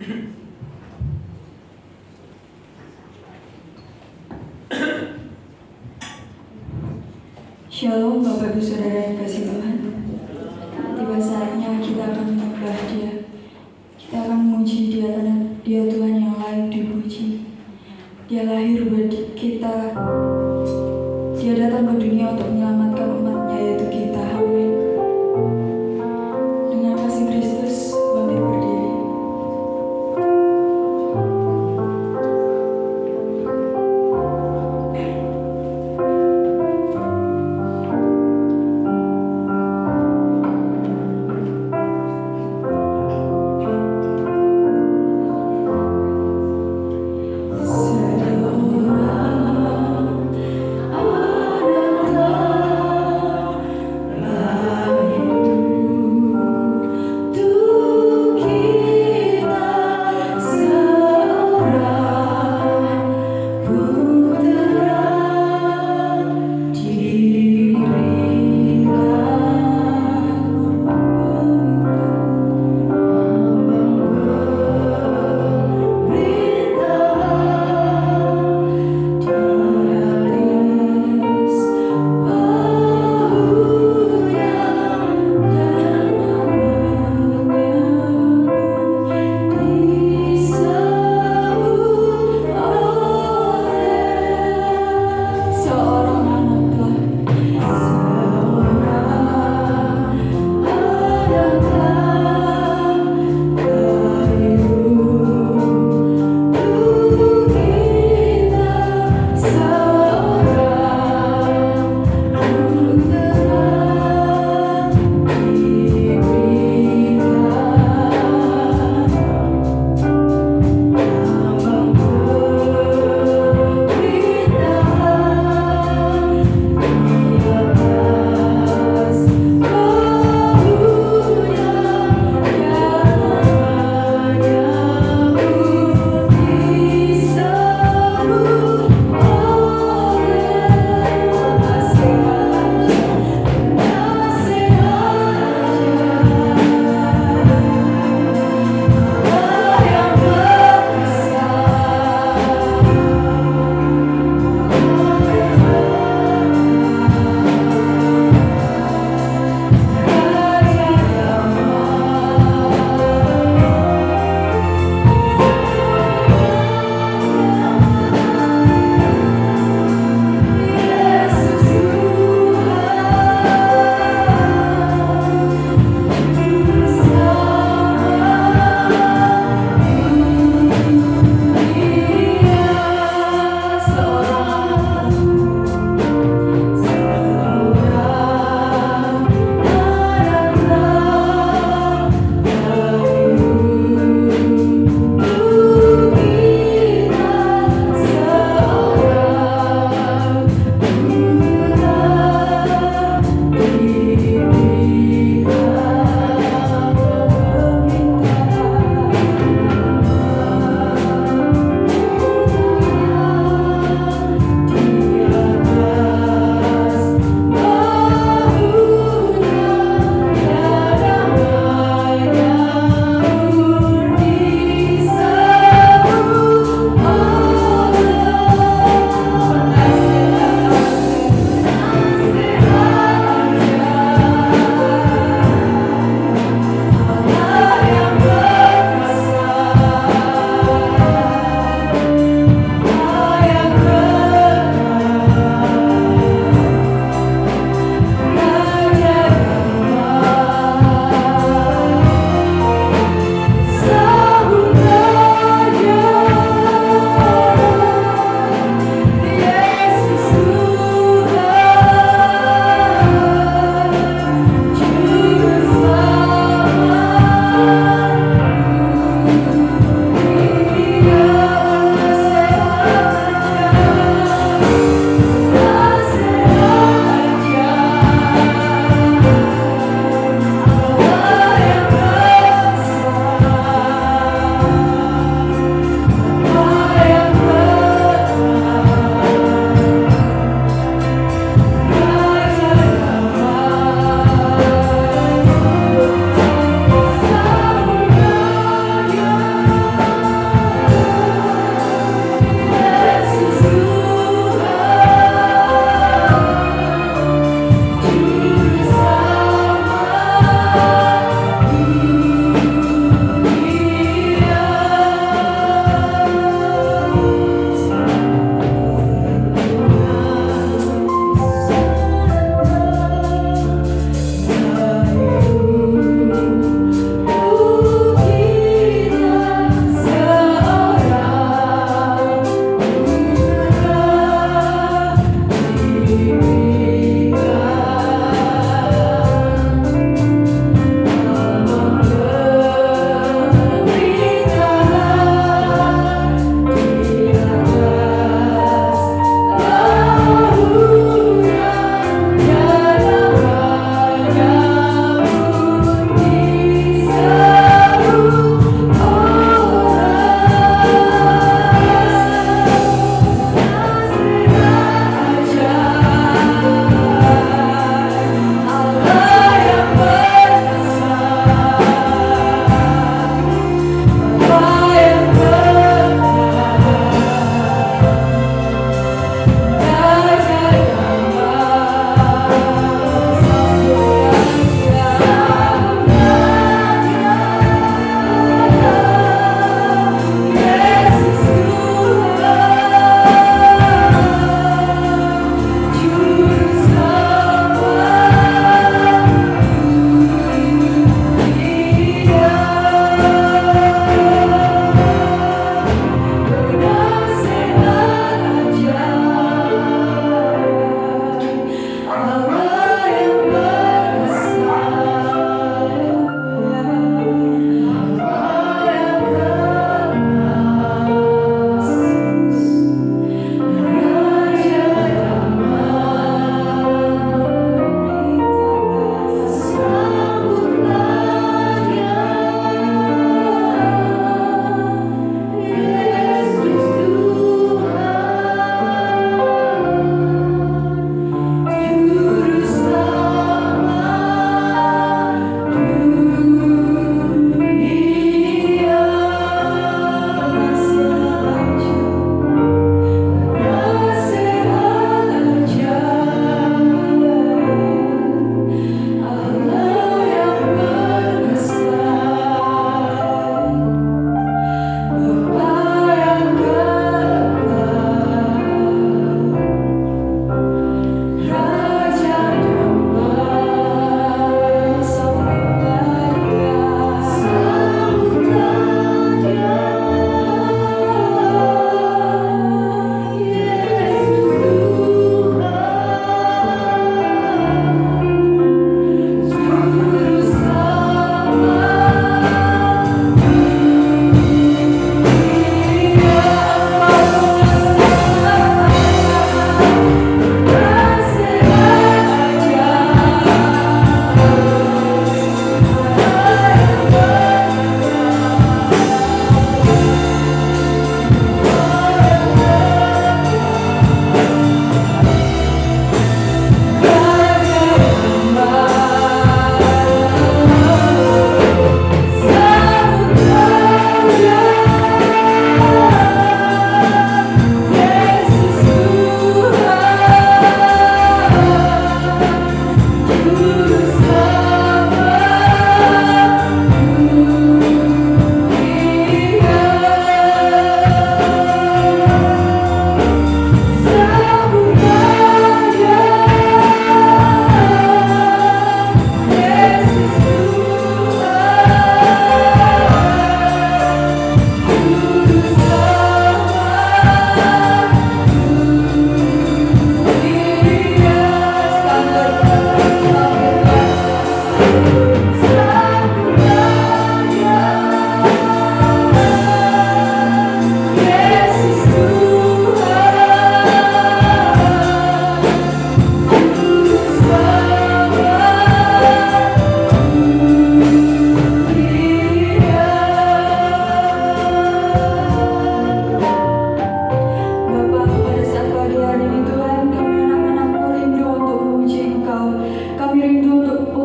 Shalom Bapak Ibu Saudara yang kasih Tuhan. Tiba saatnya kita akan menyembah Dia. Kita akan memuji Dia karena Dia Tuhan yang layak dipuji. Dia lahir buat kita. Dia datang ke dunia untuk menyelamatkan umatnya, yaitu kita. Amin. Dengan kasih Kristus, bangkit berdiri.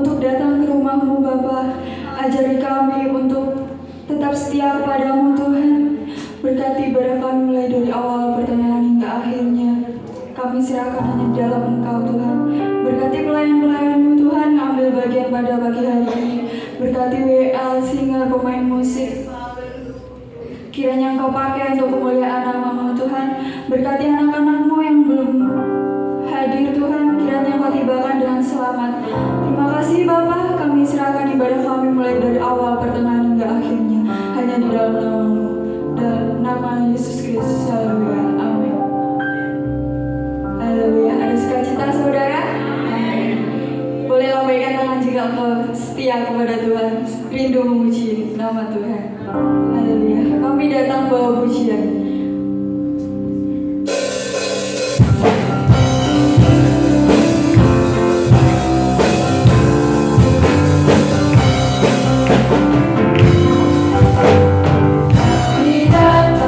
untuk datang ke rumah-Mu Bapa. Ajari kami untuk tetap setia kepadamu Tuhan. Berkati ibadah kami mulai dari awal, pertengahan hingga akhirnya. Kami serahkan hanya di dalam Engkau Tuhan. Berkati pelayan-pelayan-Mu Tuhan yang ambil bagian pada pagi hari ini. Berkati WL, singer, pemain musik. Kiranya Engkau pakai untuk kemuliaan nama-Mu Tuhan. Berkati anak-anak-Mu yang belum hadir Tuhan. Kiranya Engkau tibakan dengan selamat. Terima kasih Bapa. Kami serahkan ibadah kami mulai dari awal, pertengahan hingga akhirnya. Hanya di dalam nama-Mu. Dalam nama Yesus Kristus. Haleluya. Amin. Haleluya. Ada sukacita saudara? Amin. Boleh lambaikan tangan jika engkau setia kepada Tuhan, rindu memuji nama Tuhan. Haleluya. Kami datang bawa pujian. Kami datang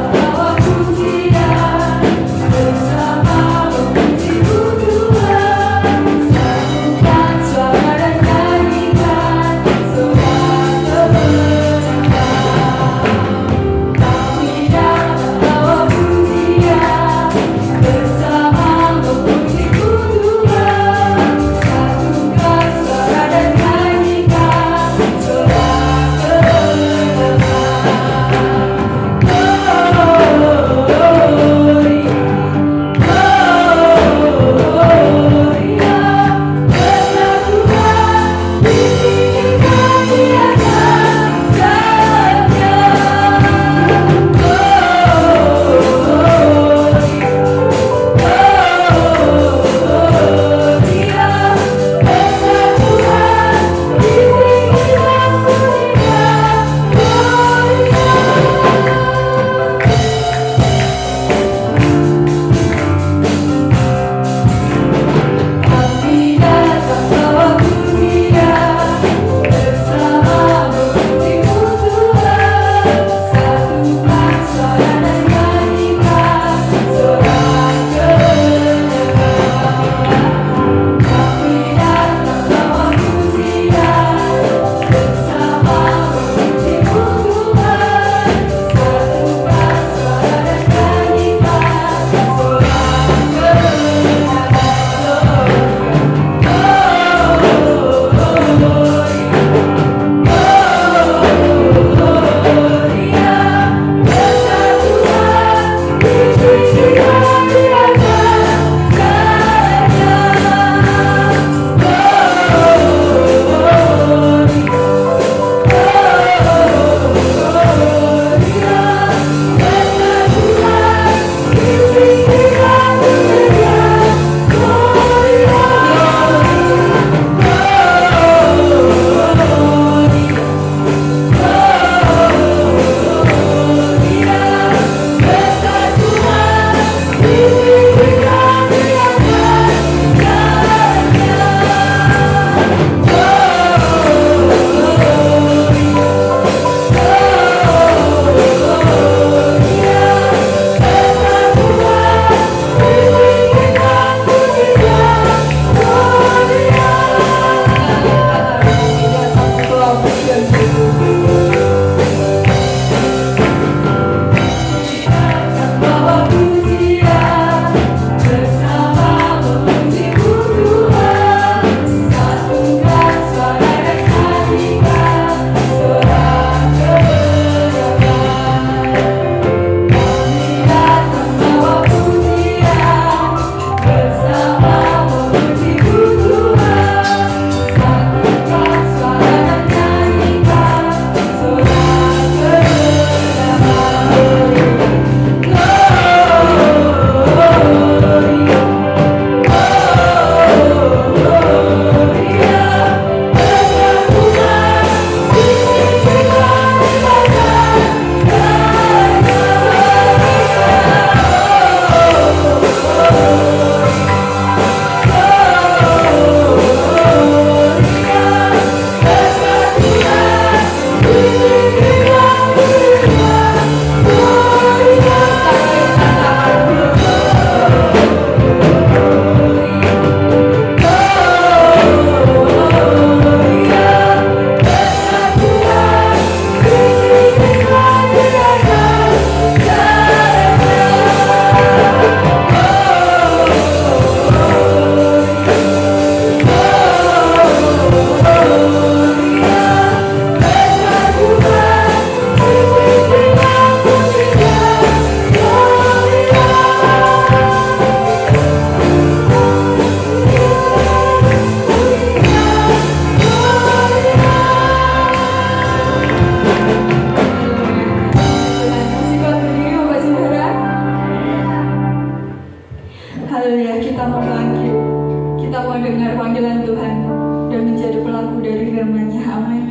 firman-Nya. Amin.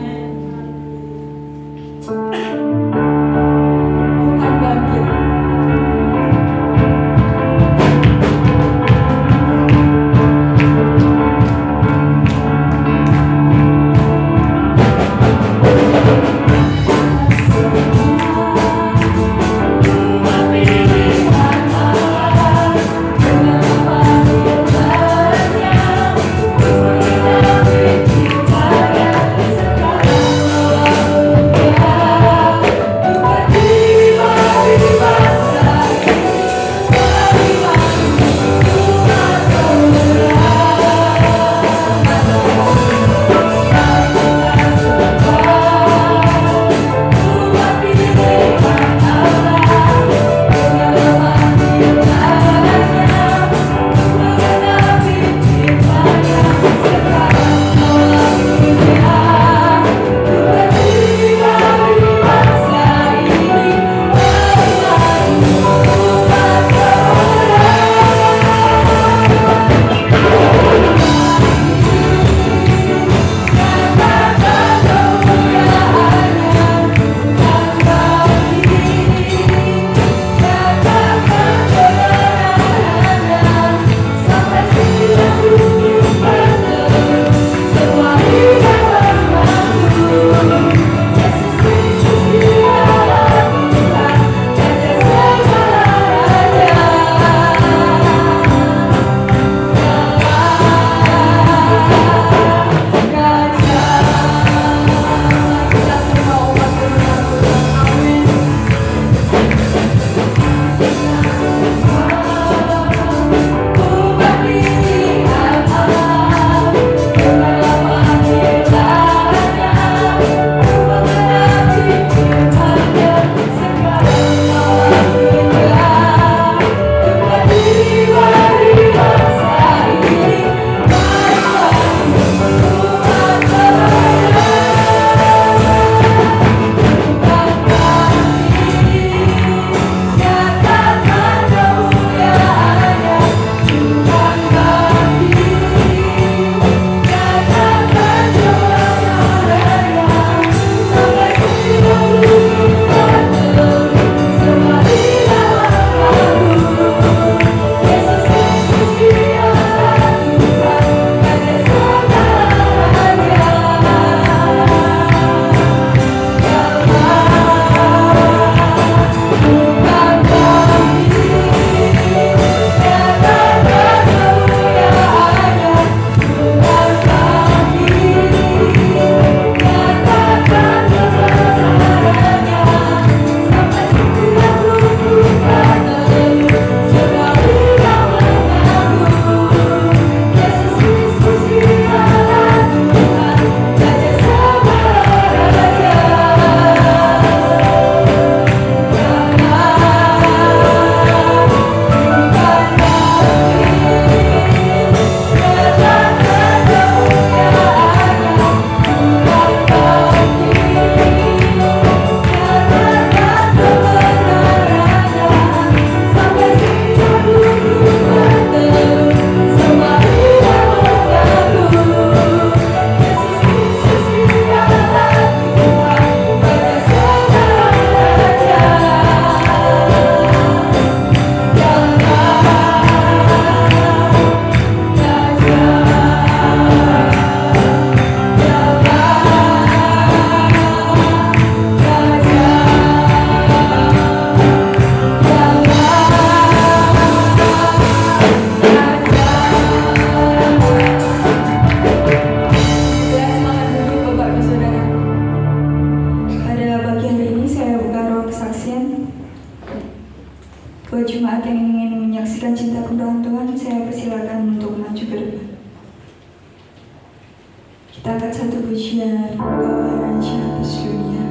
Bukan bangkit. Buat jemaat yang ingin menyaksikan cinta kedalam Tuhan, saya persilakan untuk maju ke depan. Kita angkat satu pujian, Engkaulah Raja atas dunia.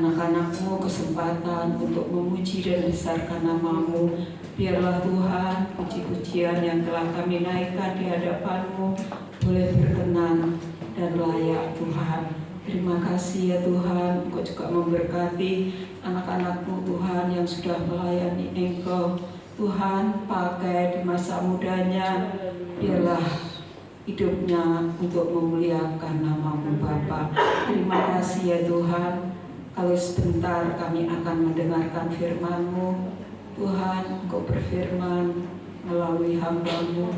anak-anak-Mu kesempatan untuk memuji dan besarkan nama-Mu. Biarlah Tuhan puji-pujian yang telah kami naikkan di hadapan-Mu boleh berkenan dan layak Tuhan. Terima kasih ya Tuhan, Engkau juga memberkati anak-anak-Mu Tuhan yang sudah melayani Engkau. Tuhan, pakai di masa mudanya, biarlah hidupnya untuk memuliakan nama-Mu Bapa. Terima kasih ya Tuhan. Kalau sebentar kami akan mendengarkan firman-Mu, Tuhan, Engkau berfirman melalui hamba-Mu.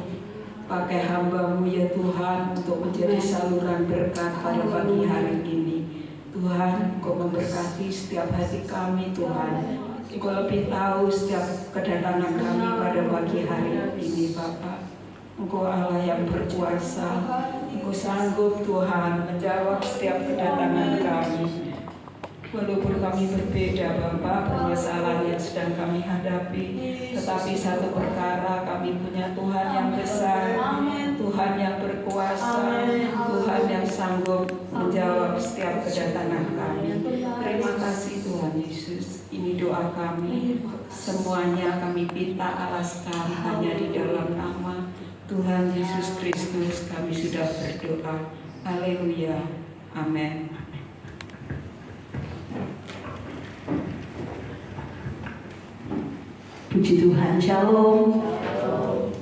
Pakai hamba-Mu ya Tuhan untuk menjadi saluran berkat pada pagi hari ini. Tuhan, Engkau memberkati setiap hati kami Tuhan. Engkau lebih tahu setiap kedatangan kami pada pagi hari ini Bapa. Engkau Allah yang berkuasa, Engkau sanggup Tuhan menjawab setiap kedatangan kami. Walaupun kami berbeda Bapa, permasalahan yang sedang kami hadapi, tetapi satu perkara kami punya Tuhan yang besar, Tuhan yang berkuasa, Tuhan yang sanggup menjawab setiap kedatangan kami. Terima kasih Tuhan Yesus. Ini doa kami, semuanya kami minta alaskan hanya di dalam nama Tuhan Yesus Kristus kami sudah berdoa. Haleluya. Amin. Puji Tuhan, Shalom.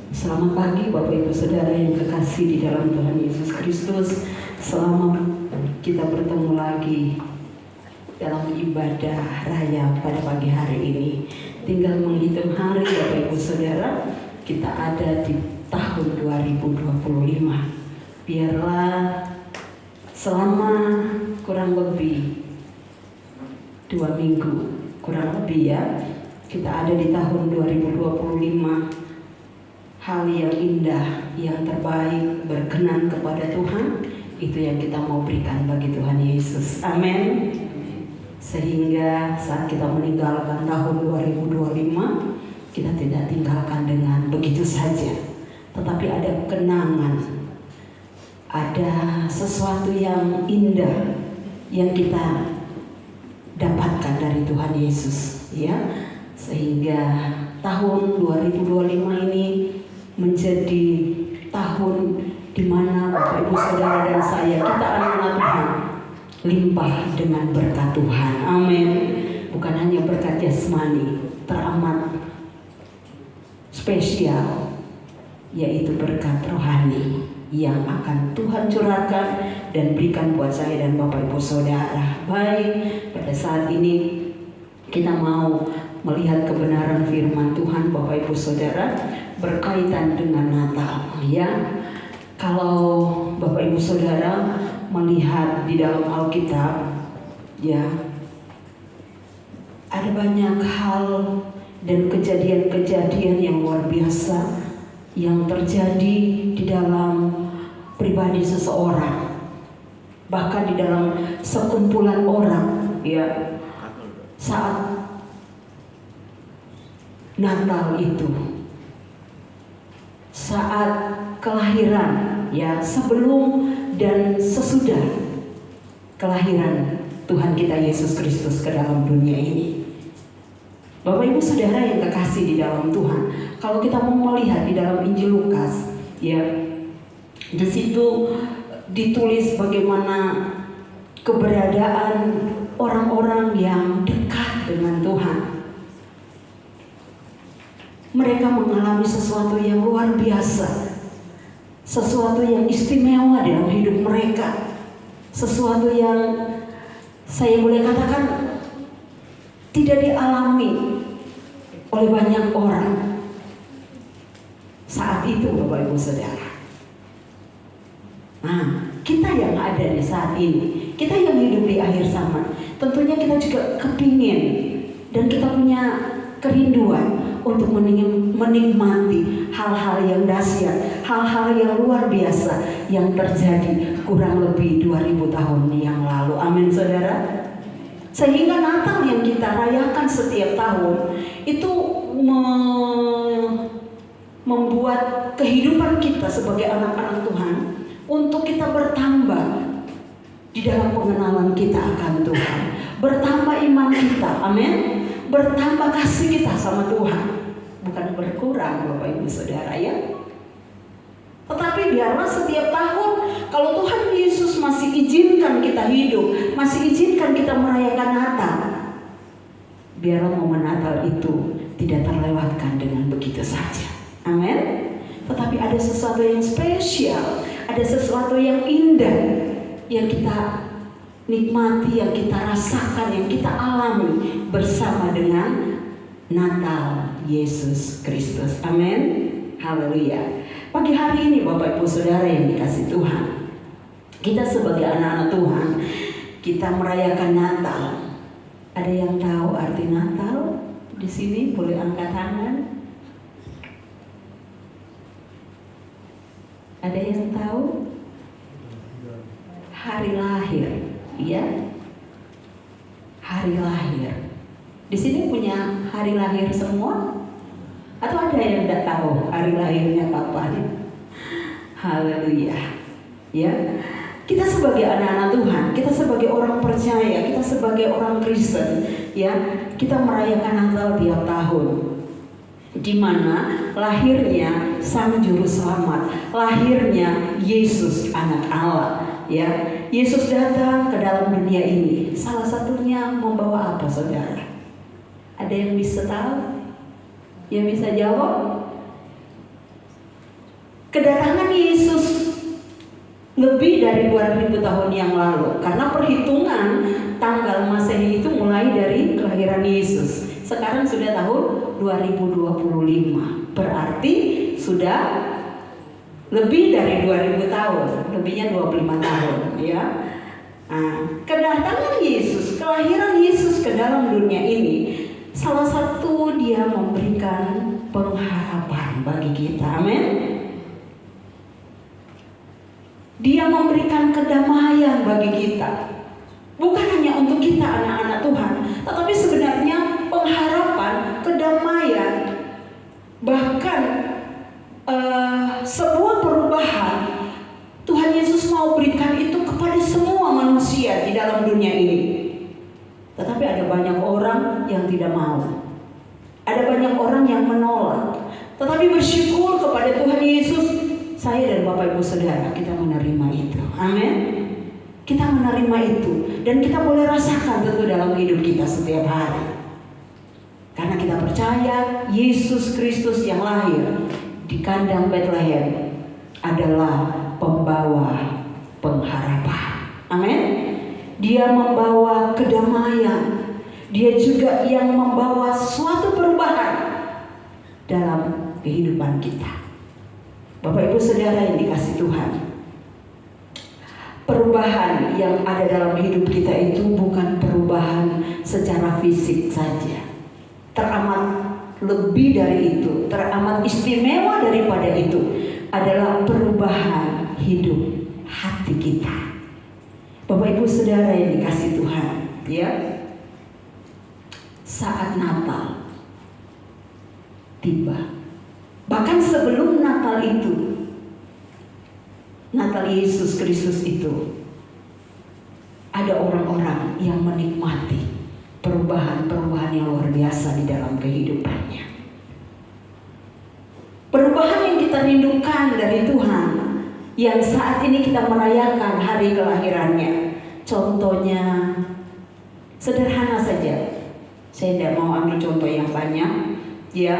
Selamat pagi Bapak Ibu Saudara yang kekasih di dalam Tuhan Yesus Kristus. Selamat kita bertemu lagi dalam ibadah raya pada pagi hari ini. Tinggal menghitung hari Bapak Ibu Saudara, kita ada di tahun 2025. Biarlah selama kurang lebih 2 minggu, kurang lebih ya, kita ada di tahun 2025. Hal yang indah, yang terbaik, berkenan kepada Tuhan, itu yang kita mau berikan bagi Tuhan Yesus. Amin. Sehingga saat kita meninggalkan tahun 2025, kita tidak tinggalkan dengan begitu saja, tetapi ada kenangan, ada sesuatu yang indah yang kita dapatkan dari Tuhan Yesus, ya. Sehingga tahun 2025 ini menjadi tahun di mana Bapak Ibu Saudara dan saya, kita anak-anak Tuhan, limpah dengan berkat Tuhan. Amin. Bukan hanya berkat jasmani, teramat spesial, yaitu berkat rohani yang akan Tuhan curahkan dan berikan buat saya dan Bapak Ibu Saudara. Baik, pada saat ini kita mau melihat kebenaran firman Tuhan Bapak Ibu Saudara berkaitan dengan Natal, ya. Kalau Bapak Ibu Saudara melihat di dalam Alkitab, ya, ada banyak hal dan kejadian-kejadian yang luar biasa yang terjadi di dalam pribadi seseorang, bahkan di dalam sekumpulan orang, ya. Saat Natal itu, saat kelahiran, ya, sebelum dan sesudah kelahiran Tuhan kita Yesus Kristus ke dalam dunia ini. Bapak Ibu Saudara yang kekasih di dalam Tuhan, kalau kita mau melihat di dalam Injil Lukas, ya, di situ ditulis bagaimana keberadaan orang-orang yang dekat dengan Tuhan. Mereka mengalami sesuatu yang luar biasa, sesuatu yang istimewa dalam hidup mereka, sesuatu yang saya boleh katakan tidak dialami oleh banyak orang saat itu, Bapak Ibu Saudara. Nah, kita yang ada di saat ini, kita yang hidup di akhir zaman, tentunya kita juga kepingin dan kita punya kerinduan untuk menikmati hal-hal yang dahsyat, hal-hal yang luar biasa yang terjadi kurang lebih 2000 tahun yang lalu. Amin, Saudara. Sehingga Natal yang kita rayakan setiap tahun itu membuat kehidupan kita sebagai anak-anak Tuhan untuk kita bertambah di dalam pengenalan kita akan Tuhan, bertambah iman kita, amin. Bertambah kasih kita sama Tuhan, bukan berkurang Bapak Ibu Saudara ya. Tetapi biarlah setiap tahun kalau Tuhan Yesus masih izinkan kita hidup, masih izinkan kita merayakan Natal, biarlah momen Natal itu tidak terlewatkan dengan begitu saja, amin. Tetapi ada sesuatu yang spesial, ada sesuatu yang indah yang kita nikmati, yang kita rasakan, yang kita alami bersama dengan Natal Yesus Kristus. Amin. Haleluya. Pagi hari ini Bapak Ibu Saudara yang dikasih Tuhan, kita sebagai anak-anak Tuhan, kita merayakan Natal. Ada yang tahu arti Natal? Di sini boleh angkat tangan. Ada yang tahu? Hari lahir, ya. Hari lahir. Di sini punya hari lahir semua? Atau ada yang tidak tahu hari lahirnya kapan? Haleluya. Ya. Kita sebagai anak-anak Tuhan, kita sebagai orang percaya, kita sebagai orang Kristen, ya, kita merayakan Natal tiap tahun. Di mana lahirnya Sang Juru Selamat, lahirnya Yesus Anak Allah, ya. Yesus datang ke dalam dunia ini. Salah satunya membawa apa, saudara? Ada yang bisa tahu? Yang bisa jawab? Kedatangan Yesus lebih dari 2000 tahun yang lalu, karena perhitungan tanggal Masehi itu mulai dari kelahiran Yesus. Sekarang sudah tahun 2025, berarti sudah lebih dari 2000 tahun, lebihnya 25 tahun, ya. Nah, kedatangan Yesus, kelahiran Yesus ke dalam dunia ini, salah satu dia memberikan pengharapan bagi kita, amin. Dia memberikan kedamaian bagi kita, bukan hanya untuk kita anak-anak Tuhan, tetapi sebenarnya pengharapan, kedamaian, bahkan sebuah perubahan Tuhan Yesus mau berikan itu kepada semua manusia di dalam dunia ini. Tetapi ada banyak orang yang tidak mau, ada banyak orang yang menolak. Tetapi bersyukur kepada Tuhan Yesus, saya dan Bapak Ibu Saudara, kita menerima itu, amin. Kita menerima itu, dan kita boleh rasakan tentu dalam hidup kita setiap hari. Karena kita percaya Yesus Kristus yang lahir di kandang Bethlehem adalah pembawa pengharapan. Amin. Dia membawa kedamaian. Dia juga yang membawa suatu perubahan dalam kehidupan kita. Bapak Ibu Saudara yang dikasih Tuhan, perubahan yang ada dalam hidup kita itu bukan perubahan secara fisik saja. Teramat lebih dari itu, teramat istimewa daripada itu adalah perubahan hidup hati kita. Bapak Ibu Saudara yang dikasih Tuhan, ya. Saat Natal tiba, bahkan sebelum Natal itu, Natal Yesus Kristus itu, ada orang-orang yang menikmati perubahan-perubahan yang luar biasa di dalam kehidupannya. Perubahan yang kita rindukan dari Tuhan, yang saat ini kita merayakan hari kelahirannya. Contohnya sederhana saja. Saya tidak mau ambil contoh yang banyak, ya.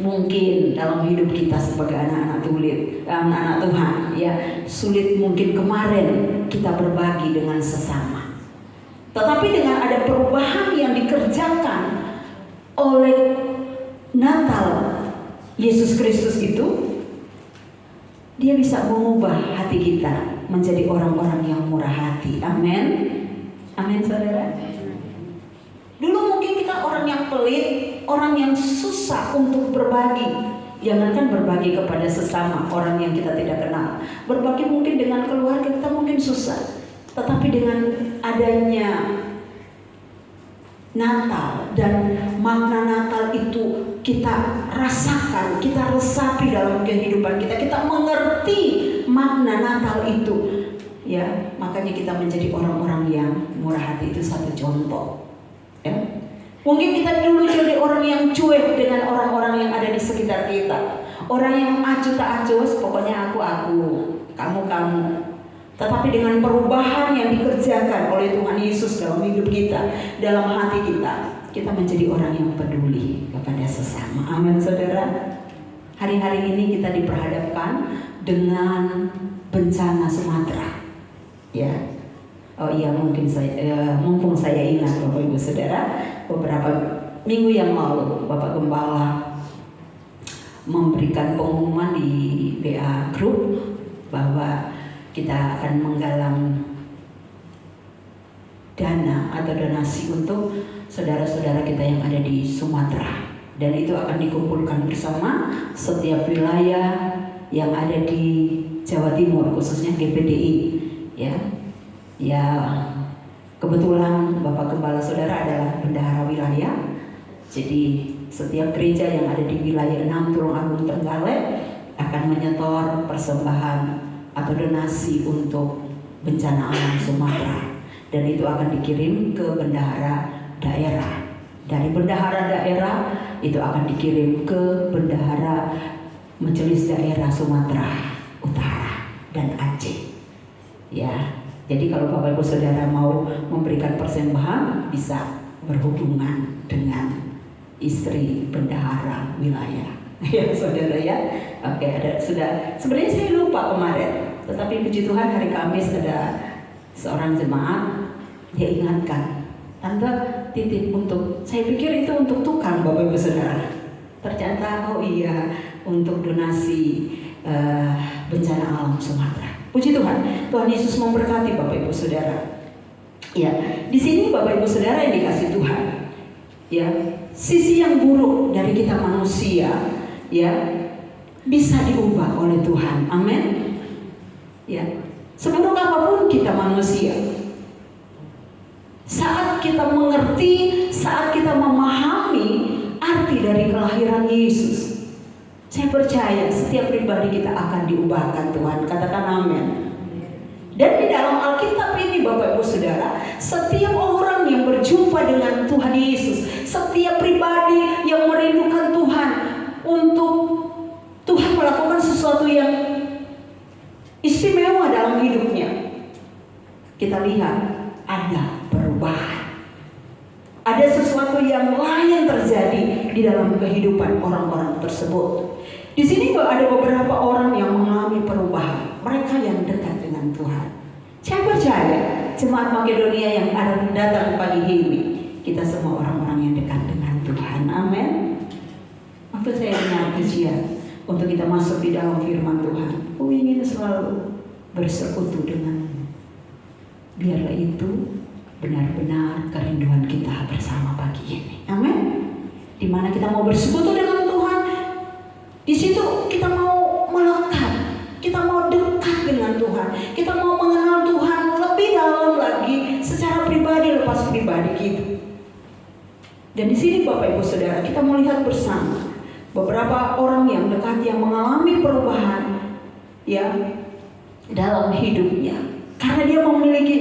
Mungkin dalam hidup kita sebagai anak-anak Tuhan, ya, sulit mungkin kemarin kita berbagi dengan sesama. Tetapi dengan ada perubahan yang dikerjakan oleh Natal Yesus Kristus itu, dia bisa mengubah hati kita menjadi orang-orang yang murah hati. Amin. Amin, saudara. Dulu mungkin kita orang yang pelit, orang yang susah untuk berbagi. Jangankan berbagi kepada sesama, orang yang kita tidak kenal. Berbagi mungkin dengan keluarga kita mungkin susah. Tetapi dengan adanya Natal dan makna Natal itu kita rasakan, kita resapi dalam kehidupan kita. Kita mengerti makna Natal itu. ya, makanya kita menjadi orang-orang yang murah hati. Itu satu contoh, ya. Mungkin kita dulu jadi orang yang cuek dengan orang-orang yang ada di sekitar kita, orang yang acuh tak acuh, pokoknya aku, kamu. Tetapi dengan perubahan yang dikerjakan oleh Tuhan Yesus dalam hidup kita, dalam hati kita menjadi orang yang peduli kepada sesama. Amin, saudara. Hari-hari ini kita diperhadapkan dengan bencana Sumatera, ya. Oh iya, mumpung saya ingat Bapak Ibu Saudara, beberapa minggu yang lalu Bapak Gembala memberikan pengumuman di WA Group bahwa kita akan menggalang dana atau donasi untuk saudara-saudara kita yang ada di Sumatera, dan itu akan dikumpulkan bersama setiap wilayah yang ada di Jawa Timur, khususnya GPDI, ya. Ya, kebetulan Bapak Gembala Saudara adalah bendahara wilayah. Jadi setiap gereja yang ada di wilayah 6 Tulungagung Trenggalek akan menyetor persembahan atau donasi untuk bencana alam Sumatera, dan itu akan dikirim ke bendahara daerah. Dari bendahara daerah itu akan dikirim ke bendahara Majelis Daerah Sumatera Utara dan Aceh, ya. Jadi kalau Bapak Ibu Saudara mau memberikan persembahan, bisa berhubungan dengan istri bendahara wilayah. Ya saudara, ya. Oke, sudah. Sebenarnya saya lupa kemarin, tetapi puji Tuhan hari Kamis ada seorang jemaat, dia ingatkan, Tante titip untuk, saya pikir itu untuk tukang Bapak Ibu Saudara. Ternyata oh iya, untuk donasi bencana alam Sumatera. Puji Tuhan, Tuhan Yesus memberkati Bapak Ibu Saudara. Ya, di sini Bapak Ibu Saudara yang dikasih Tuhan, ya, sisi yang buruk dari kita manusia, ya, bisa diubah oleh Tuhan. Amin. Ya, seburuk apapun kita manusia, saat kita mengerti, saat kita memahami arti dari kelahiran Yesus, saya percaya setiap pribadi kita akan diubahkan Tuhan. Katakan amin. Dan di dalam Alkitab ini Bapak Ibu Saudara, setiap orang yang berjumpa dengan Tuhan Yesus, setiap pribadi yang merindukan Tuhan untuk Tuhan melakukan sesuatu yang istimewa dalam hidupnya, kita lihat ada perubahan. Ada sesuatu yang lain terjadi di dalam kehidupan orang-orang tersebut. Di sini ada beberapa orang yang mengalami perubahan, mereka yang dekat dengan Tuhan. Saya percaya jemaat Makedonia yang ada datang pagi ini, kita semua orang-orang yang dekat dengan Tuhan. Amin. Waktu saya dengar pujian untuk kita masuk di dalam firman Tuhan, aku ingin selalu bersekutu denganmu. Biarlah itu benar-benar kerinduan kita bersama pagi ini. Amin. Di mana kita mau bersekutu dengan Tuhan, di situ kita mau melekat, kita mau dekat dengan Tuhan, kita mau mengenal Tuhan lebih dalam lagi secara pribadi lepas pribadi kita. Dan di sini Bapak Ibu Saudara, kita melihat bersama beberapa orang yang dekat yang mengalami perubahan, ya, dalam hidupnya, karena dia memiliki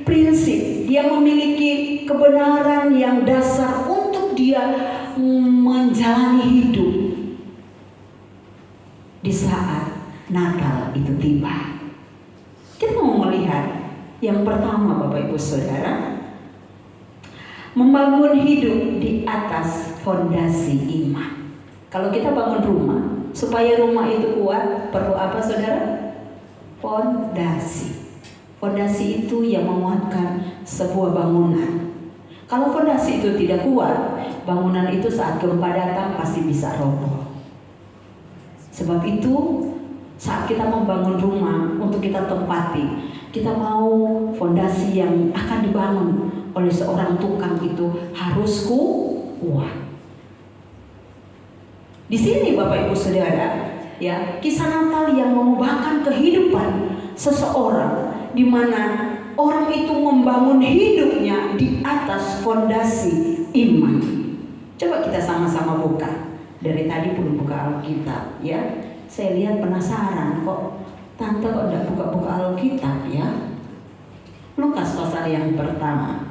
prinsip, dia memiliki kebenaran yang dasar untuk dia menjalani hidup di saat Natal itu tiba. Kita mau melihat yang pertama Bapak Ibu Saudara, membangun hidup di atas fondasi iman. Kalau kita bangun rumah, supaya rumah itu kuat, perlu apa saudara? Fondasi. Fondasi itu yang menguatkan sebuah bangunan. Kalau fondasi itu tidak kuat, bangunan itu saat gempa datang pasti bisa roboh. Sebab itu saat kita membangun rumah untuk kita tempati, kita mau fondasi yang akan dibangun oleh seorang tukang itu harus kuat. Di sini Bapak Ibu Saudara, ya, kisah Natal yang mengubahkan kehidupan seseorang, di mana orang itu membangun hidupnya di atas fondasi iman. Coba kita sama-sama buka. Dari tadi belum buka Alkitab, ya. Saya lihat penasaran, kok Tante kok tidak buka-buka Alkitab, ya? Lukas pasal yang pertama.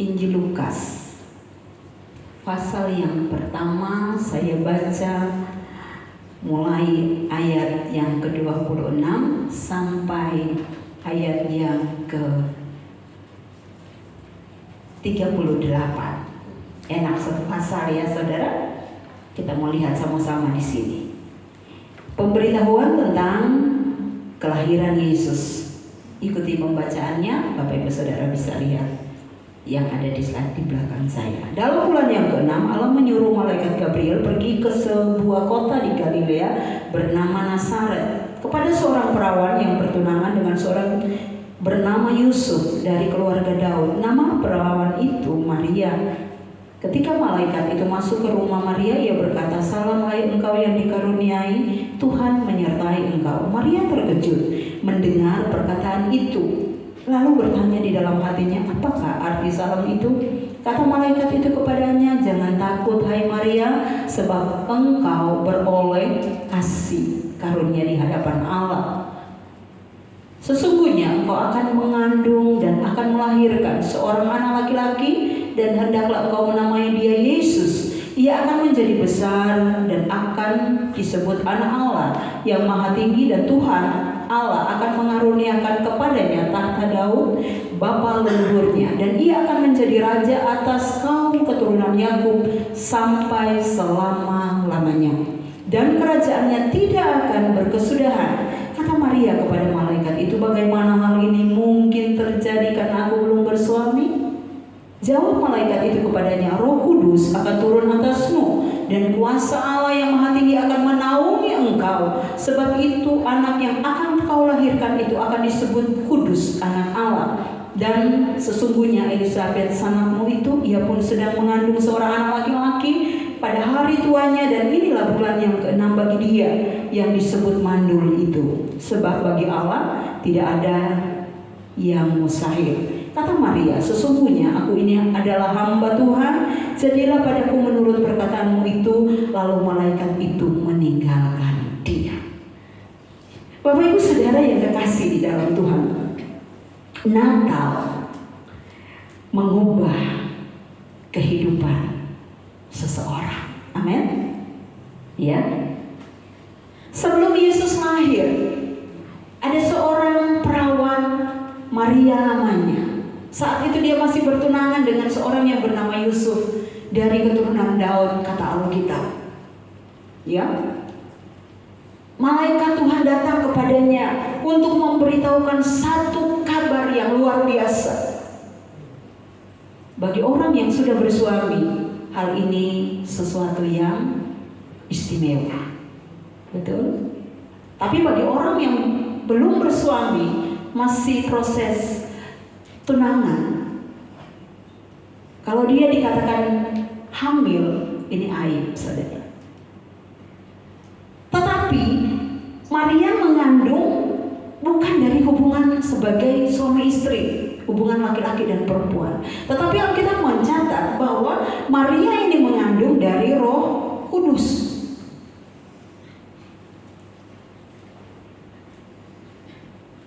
Injil Lukas pasal yang pertama, saya baca mulai ayat yang ke-26 sampai ayat yang ke-38. Enak satu pasal ya saudara. Kita mau lihat sama-sama di sini. Pemberitahuan tentang kelahiran Yesus. Ikuti pembacaannya, Bapak Ibu Saudara bisa lihat yang ada di slide di belakang saya. Dalam bulan yang ke-6, Allah menyuruh malaikat Gabriel pergi ke sebuah kota di Galilea bernama Nazaret kepada seorang perawan yang bertunangan dengan seorang bernama Yusuf dari keluarga Daud. Nama perawan itu Maria. Ketika malaikat itu masuk ke rumah Maria, ia berkata, "Salam hai engkau yang dikaruniai, Tuhan menyertai engkau." Maria terkejut mendengar perkataan itu, lalu bertanya di dalam hatinya, "Apakah arti salam itu?" Kata malaikat itu kepadanya, "Jangan takut hai Maria, sebab engkau beroleh kasih karunia di hadapan Allah. Sesungguhnya engkau akan mengandung dan akan melahirkan seorang anak laki-laki, dan hendaklah engkau menamai dia Yesus. Ia akan menjadi besar dan akan disebut anak Allah yang maha tinggi, dan Tuhan Allah akan mengaruniakan kepadanya tahta Daud bapa leluhurnya, dan ia akan menjadi raja atas kaum keturunan Yakub sampai selama-lamanya, dan kerajaannya tidak akan berkesudahan." Kata Maria kepada malaikat itu, "Bagaimana hal ini mungkin terjadi karena aku belum bersuami?" Jawab malaikat itu kepadanya, "Roh Kudus akan turun atasmu, dan kuasa Allah yang maha tinggi akan menaungi engkau. Sebab itu anak yang akan kau lahirkan itu akan disebut kudus, anak Allah. Dan sesungguhnya Elisabet sanakmu itu, ia pun sedang mengandung seorang anak laki-laki pada hari tuanya, dan inilah bulan yang ke-6 bagi dia yang disebut mandul itu. Sebab bagi Allah tidak ada yang mustahil." Kata Maria, "Sesungguhnya aku ini adalah hamba Tuhan, jadilah padaku menurut perkataanmu itu." Lalu malaikat itu meninggalkan dia. Bapak Ibu Saudara yang terkasih di dalam Tuhan, Natal mengubah kehidupan seseorang. Amin. Ya. Sebelum Yesus lahir, ada seorang perawan, Maria namanya. Saat itu dia masih bertunangan dengan seorang yang bernama Yusuf dari keturunan Daud, kata Alkitab. Ya. Malaikat Tuhan datang kepadanya untuk memberitahukan satu kabar yang luar biasa. Bagi orang yang sudah bersuami, hal ini sesuatu yang istimewa. Betul? Tapi bagi orang yang belum bersuami, masih proses tunangan, kalau dia dikatakan hamil, ini aib, saudara. Tetapi Maria mengandung bukan dari hubungan sebagai suami istri, hubungan laki-laki dan perempuan. Tetapi Alkitab mencatat bahwa Maria ini mengandung dari Roh Kudus.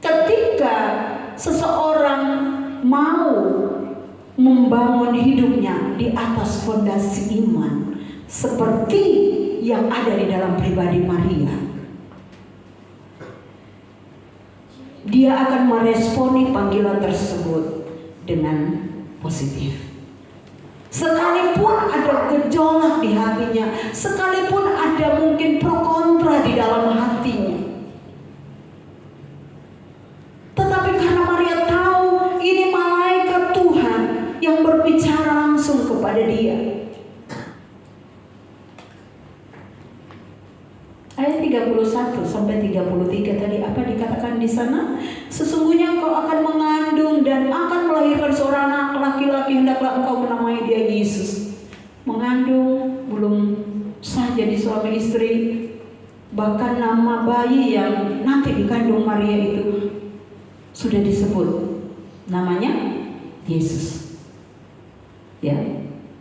Ketika seseorang mau membangun hidupnya di atas fondasi iman, seperti yang ada di dalam pribadi Maria, dia akan meresponi panggilan tersebut dengan positif. Sekalipun ada gejolak di hatinya, sekalipun ada mungkin pro kontra di dalam hatinya, tetapi karena Maria tahu ini malaikat Tuhan yang berbicara langsung kepada dia. Ayat 31 sampai 33 tadi apa dikatakan di sana? Sesungguhnya engkau akan mengandung dan akan melahirkan seorang anak laki-laki, hendaklah engkau menamai dia Yesus. Mengandung belum sah jadi suami istri, bahkan nama bayi yang nanti dikandung Maria itu sudah disebut namanya Yesus. Ya,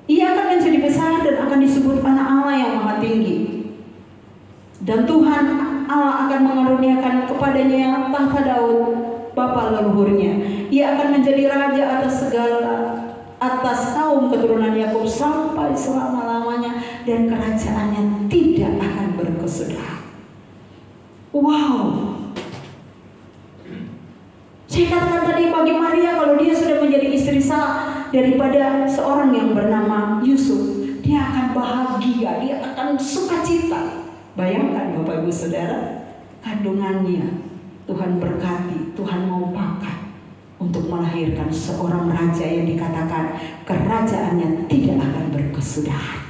ia besar dan akan disebut anak Allah yang maha tinggi. Dan Tuhan Allah akan mengaruniakan kepadanya tahta Daud bapa leluhurnya. Ia akan menjadi raja atas kaum keturunan Yakub sampai selama-lamanya, dan kerajaannya tidak akan berkesudahan. Wow. Saya katakan tadi bagi Maria, kalau dia sudah menjadi istri sah daripada seorang yang bernama Yusuf, dia akan bahagia, dia akan sukacita. Bayangkan Bapak Ibu Saudara, kandungannya Tuhan berkati, Tuhan mau pakai untuk melahirkan seorang raja yang dikatakan kerajaannya tidak akan berkesudahan.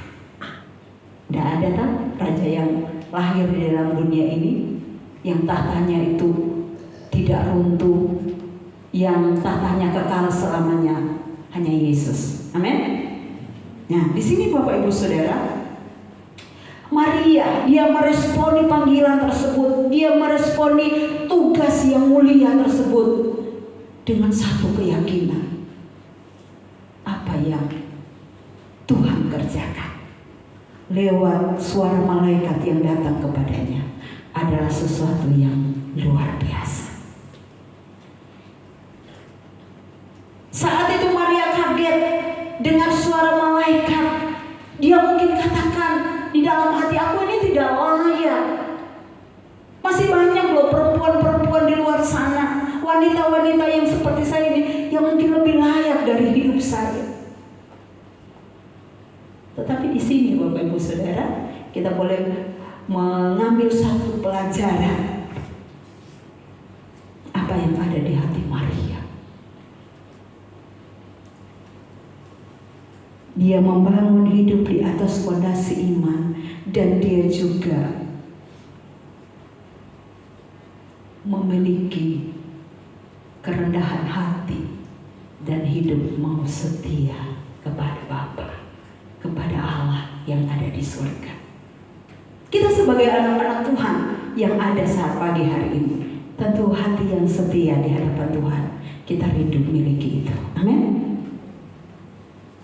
Tidak ada kan raja yang lahir di dalam dunia ini yang tahtanya itu tidak runtuh, yang tahtanya kekal selamanya, hanya Yesus. Amin. Nah, di sini Bapak Ibu Saudara, Maria, dia meresponi panggilan tersebut, dia meresponi tugas yang mulia tersebut dengan satu keyakinan. Apa yang Tuhan kerjakan lewat suara malaikat yang datang kepadanya adalah sesuatu yang luar biasa. Saat itu Maria kaget dengan suara malaikat. Dia mungkin katakan di dalam hati, aku ini tidak layak. Masih banyak loh perempuan-perempuan di luar sana, wanita-wanita yang seperti saya ini, yang mungkin lebih layak dari hidup saya. Tetapi di sini Bapak Ibu Saudara, kita boleh mengambil satu pelajaran apa yang ada di hati Maria. Dia membangun hidup di atas fondasi iman, dan dia juga memiliki kerendahan hati dan hidup mau setia kepada Bapa, kepada Allah yang ada di surga. Kita sebagai anak-anak Tuhan yang ada saat pagi hari ini, tentu hati yang setia di hadapan Tuhan kita rindu miliki itu. Amin.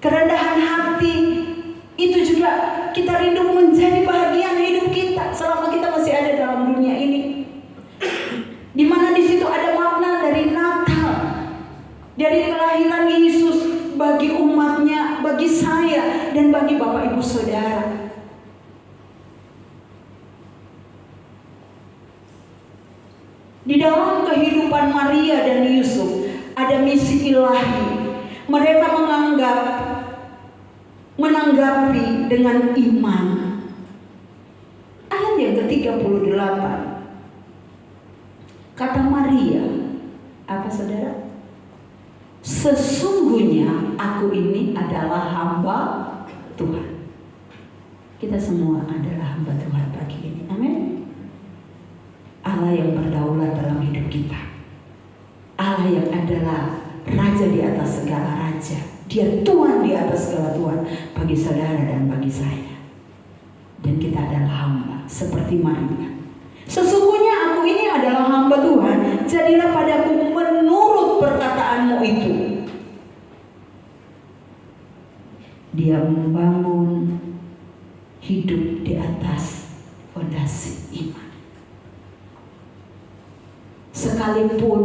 Kerendahan hati itu juga kita rindu menjadi bahagian hidup kita selama kita masih ada dalam dunia ini. Di mana di situ ada makna dari Natal, dari kelahiran Yesus bagi umatnya, bagi saya dan bagi Bapak Ibu Saudara. Di dalam kehidupan Maria dan Yusuf ada misi ilahi. Mereka menanggapi dengan iman. Ayat yang ke-38. Kata Maria, apa saudara? Sesungguhnya aku ini adalah hamba Tuhan. Kita semua adalah hamba Tuhan pagi ini. Amin. Allah yang berdaulat dalam hidup kita. Allah yang adalah Raja di atas segala raja. Dia Tuhan di atas segala Tuhan bagi saudara dan bagi saya. Dan kita adalah hamba seperti Maria. Sesungguhnya aku ini adalah hamba Tuhan, jadilah padaku menurut perkataanmu itu. Dia membangun hidup di atas fondasi iman. Sekalipun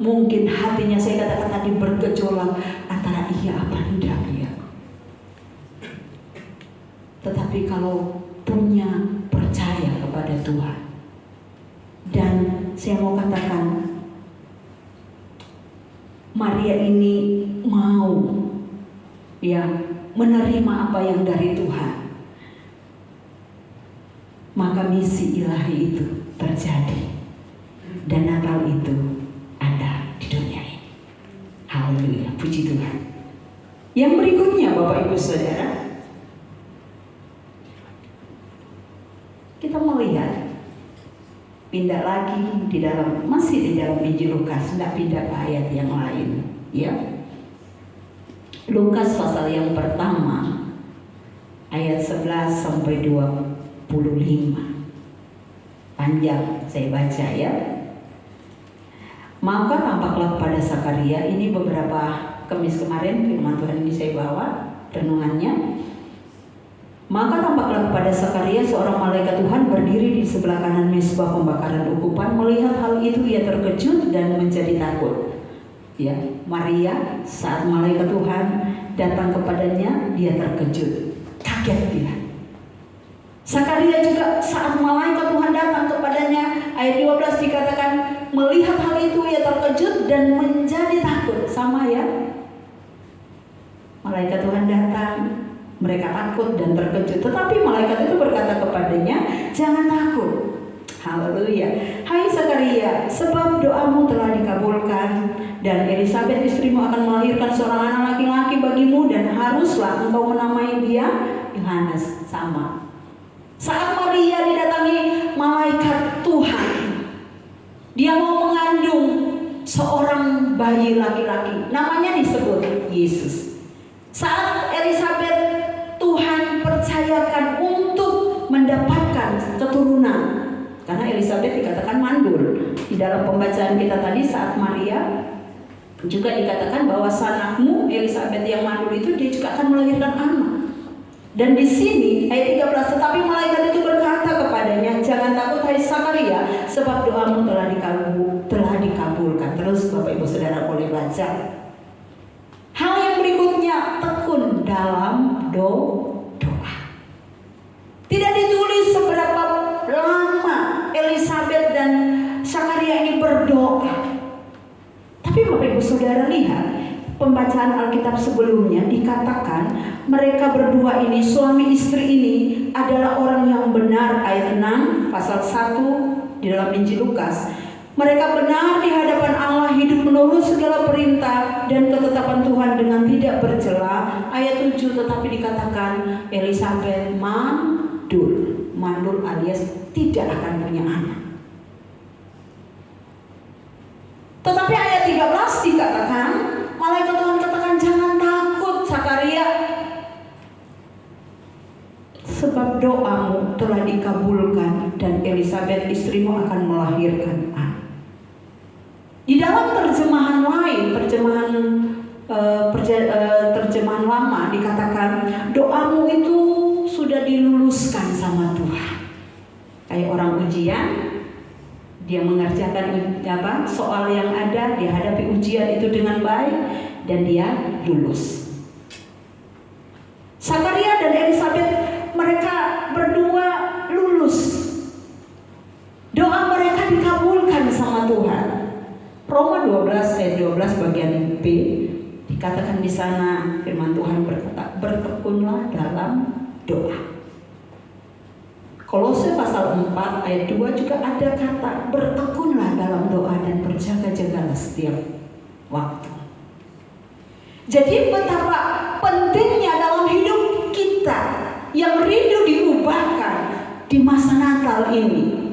mungkin hatinya, saya katakan tadi, bergejolak antara iya apa tidak ya. Tetapi kalau punya percaya kepada Tuhan, dan saya mau katakan Maria ini mau ya menerima apa yang dari Tuhan, maka misi ilahi itu terjadi. Dan Natal itu ada di dunia ini. Haleluya, puji Tuhan. Yang berikutnya Bapak Ibu Saudara, kita melihat pindah lagi di dalam, masih di dalam Injil Lukas, tidak pindah ke ayat yang lain, ya. Lukas pasal yang pertama ayat 11 sampai 25. Panjang saya baca ya. Maka tampaklah kepada Zakaria, ini beberapa Kamis kemarin firman Tuhan ini saya bawa renungannya. Maka tampaklah kepada Zakaria seorang malaikat Tuhan berdiri di sebelah kanan mezbah pembakaran ukupan. Melihat hal itu ia terkejut dan menjadi takut. Ya, Maria saat malaikat Tuhan datang kepadanya, dia terkejut, kaget dia. Zakaria juga saat malaikat Tuhan datang kepadanya, ayat 12 dikatakan melihat hal itu ia terkejut dan menjadi takut. Sama ya, malaikat Tuhan datang, mereka takut dan terkejut. Tetapi malaikat itu berkata kepadanya, jangan takut. Haleluya. Hai Zakaria, sebab doamu telah dikabulkan, dan Elisabet istrimu akan melahirkan seorang anak laki-laki bagimu, dan haruslah engkau menamai dia Yohanes. Sama. Saat Maria didatangi malaikat Tuhan, dia mau mengandung seorang bayi laki-laki, namanya disebut Yesus. Saat Elisabet, Tuhan percayakan untuk mendapatkan keturunan, karena Elisabet dikatakan mandul. Di dalam pembacaan kita tadi saat Maria juga dikatakan bahwa sanakmu Elisabet yang mandul itu dia juga akan melahirkan anak. Dan di sini ayat 13, tetapi malaikat itu berkata kepadanya, jangan takut hai Zakaria, sebab doamu telah dikabulkan. Terus Bapak Ibu Saudara boleh baca. Hal yang berikutnya, tekun dalam doa. Tidak ditulis seberapa lama Elisabet dan Zakaria ini berdoa. Tapi Bapak Ibu Saudara lihat, pembacaan Alkitab sebelumnya dikatakan mereka berdua ini, suami istri ini adalah orang yang benar. Ayat 6 pasal 1 di dalam Injil Lukas, mereka benar di hadapan Allah, hidup menurut segala perintah dan ketetapan Tuhan dengan tidak bercela. Ayat 7 tetapi dikatakan Elisabet mandul alias tidak akan punya anak. Tetapi ayat 13 dikatakan malaikat Tuhan katakan jangan takut Zakaria, sebab doamu telah dikabulkan dan Elisabet istrimu akan melahirkan anak. Di dalam terjemahan lain, terjemahan lama dikatakan doamu itu sudah diluluskan sama Tuhan. Kayak orang ujian, dia mengerjakan soal yang ada, dia hadapi ujian itu dengan baik dan dia lulus. Zakaria dan Elisabet mereka berdua lulus. Doa mereka dikabulkan sama Tuhan. Roma 12 ayat 12 bagian B dikatakan di sana firman Tuhan berkata, bertekunlah dalam doa. Kolose pasal 4 ayat 2 juga ada kata bertekunlah dalam doa dan berjaga-jagalah setiap waktu. Jadi betapa pentingnya dalam hidup kita yang rindu diubahkan di masa Natal ini,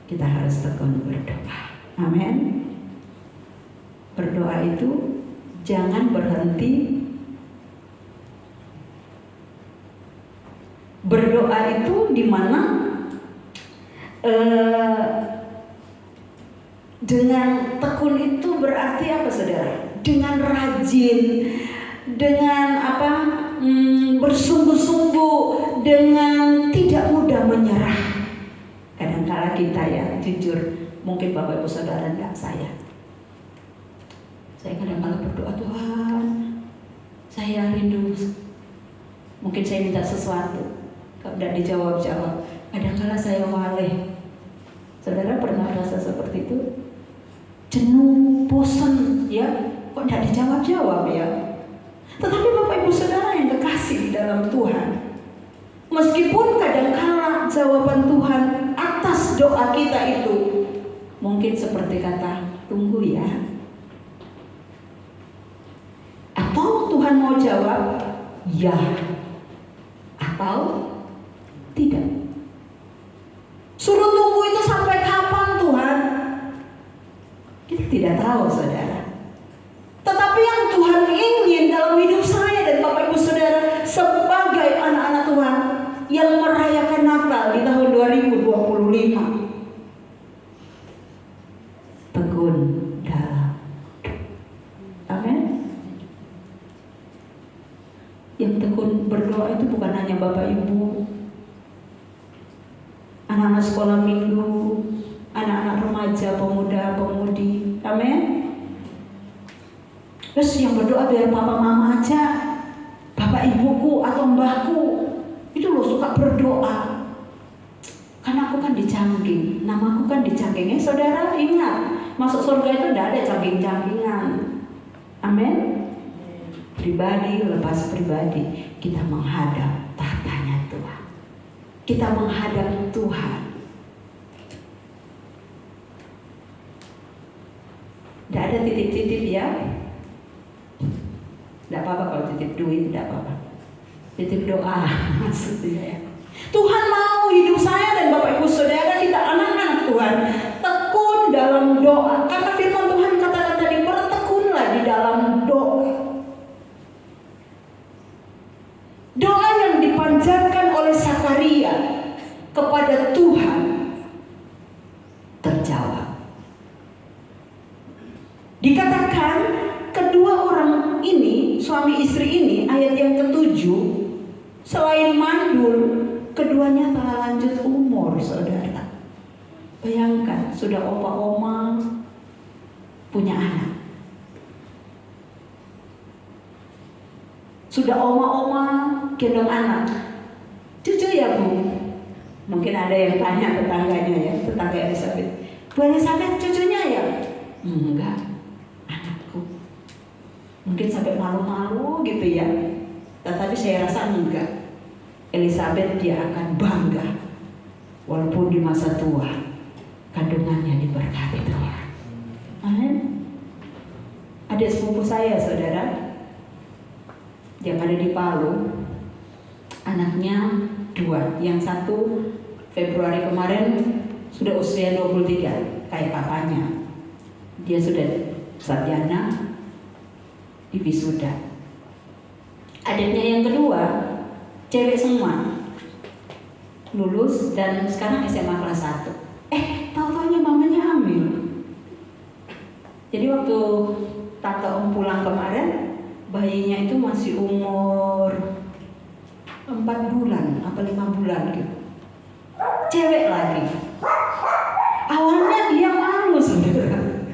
kita harus tekun berdoa. Amin. Berdoa itu jangan berhenti. Berdoa itu di mana dengan tekun itu berarti apa saudara? Dengan rajin, dengan bersungguh-sungguh, dengan tidak mudah menyerah. Kadang-kala kita ya jujur, mungkin Bapak Ibu Saudara enggak saya kadang-kala berdoa, Tuhan saya rindu, mungkin saya minta sesuatu kalau tidak dijawab-jawab, kadang-kala saya waleh. Saudara pernah rasa seperti itu? Jenuh, bosan, ya, kok tidak dijawab-jawab ya. Tetapi Bapak Ibu Saudara yang kekasih dalam Tuhan, meskipun kadang-kala jawaban Tuhan atas doa kita itu mungkin seperti kata tunggu ya, atau Tuhan mau jawab ya atau tidak. Suruh tunggu itu sampai kapan Tuhan? Kita tidak tahu saudara. Tetapi yang Tuhan ingin dalam hidup saya dan Bapak Ibu Saudara sebagai anak-anak Tuhan yang merayakan Natal di tahun 2025, tekun dalam. Amin. Yang tekun tekun berdoa itu bukan hanya Bapak Ibu, anak-anak sekolah minggu, anak-anak remaja, pemuda, pemudi. Amin. Terus yang berdoa biar papa mama aja, bapak ibuku atau mbahku itu loh suka berdoa. Karena aku kan dicangking, namaku kan dicangkingnya. Saudara ingat, masuk surga itu tidak ada cangking-cangkingan. Amin. Pribadi lepas pribadi, kita menghadap tahtanya Tuhan. Kita menghadap Tuhan. Tidak ada titip-titip ya. Tidak apa-apa kalau titip duit, tidak apa-apa. Titip doa maksudnya ya. Tuhan mau hidup saya dan Bapak Ibu Saudara, kita anak-anak Tuhan tekun dalam doa. Karena firman Tuhan katakan tadi, bertekunlah di dalam doa. Doa yang dipanjatkan oleh Zakaria kepada Tuhan terjawab. Dikatakan kedua orang ini, suami istri ini, ayat yang ke-7, selain mandul, keduanya telah lanjut umur, saudara. Bayangkan, sudah opa-oma punya anak. Sudah oma-oma gendong anak. Cucu ya Bu? Mungkin ada yang tanya tetangganya ya, tetangga Elizabeth. Bu Elizabeth cucunya ya? Enggak, anakku. Mungkin sampai malu-malu gitu ya. Tetapi saya rasa enggak. Elizabeth dia akan bangga walaupun di masa tua kandungannya diberkati Tuhan. Amin. Adik sepupu saya, saudara, yang ada di Palu, anaknya 2. Yang satu Februari kemarin sudah usia 23, kayak kakaknya. Dia sudah sarjana di wisuda. Adiknya yang kedua cewek semua, lulus dan sekarang SMA kelas 1. Tahu-taunya mamanya hamil. Jadi waktu tante om pulang kemarin, bayinya itu masih umur 4 bulan apa 5 bulan gitu. Cewek lagi. Awalnya dia malu, saudara.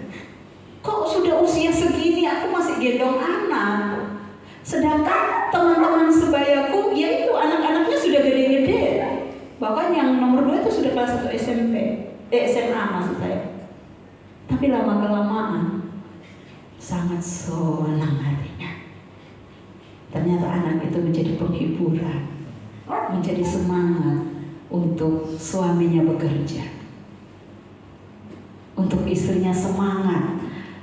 Kok sudah usia segini aku masih gendong anak. Sedangkan teman-teman sebayaku, yaitu anak-anaknya sudah gede-gede. Bahkan yang nomor 2 itu sudah kelas 1 SMA maksud saya. Tapi lama-kelamaan sangat senang hatinya. Ternyata anak itu menjadi penghiburan, menjadi semangat untuk suaminya bekerja, untuk istrinya semangat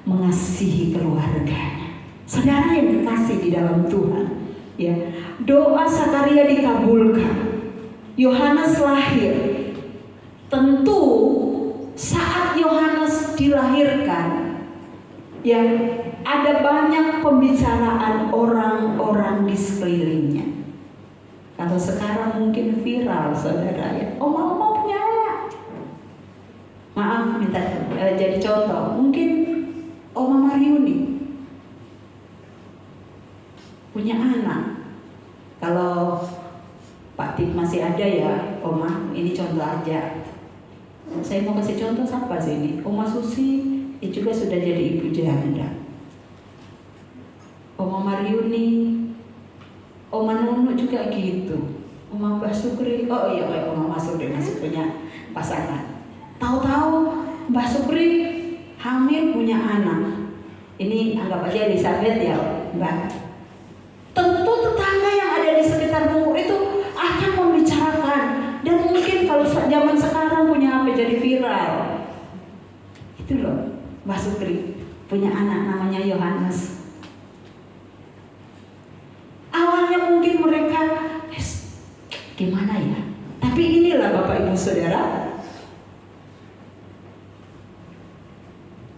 mengasihi keluarganya. Saudara yang dikasih di dalam Tuhan, ya, doa Zakaria dikabulkan. Yohanes lahir. Tentu saat Yohanes dilahirkan, ya, ada banyak pembicaraan orang-orang di sekelilingnya. Kalau sekarang mungkin viral, saudara ya. Oma-oma punya anak. Maaf, minta jadi contoh. Mungkin Oma Mariuni punya anak. Kalau Pak Tik masih ada ya, Oma, ini contoh aja. Saya mau kasih contoh siapa sih ini? Oma Susi juga sudah jadi ibu janda. Oma Mariuni, Oma Nunu juga gitu. Oma Mbah Sukri, oh iya, Oma Sukri masih punya pasangan. Tahu-tahu Mbah Sukri hamil punya anak. Ini anggap aja Elizabeth ya, Mbak. Tentu tetangga yang ada di sekitarmu itu akan membicarakan. Dan mungkin kalau zaman sekarang punya HP jadi viral. Itu loh, Mbak Sukri punya anak namanya Yohanes. Awalnya mungkin mereka gimana ya? Tapi inilah Bapak Ibu Saudara,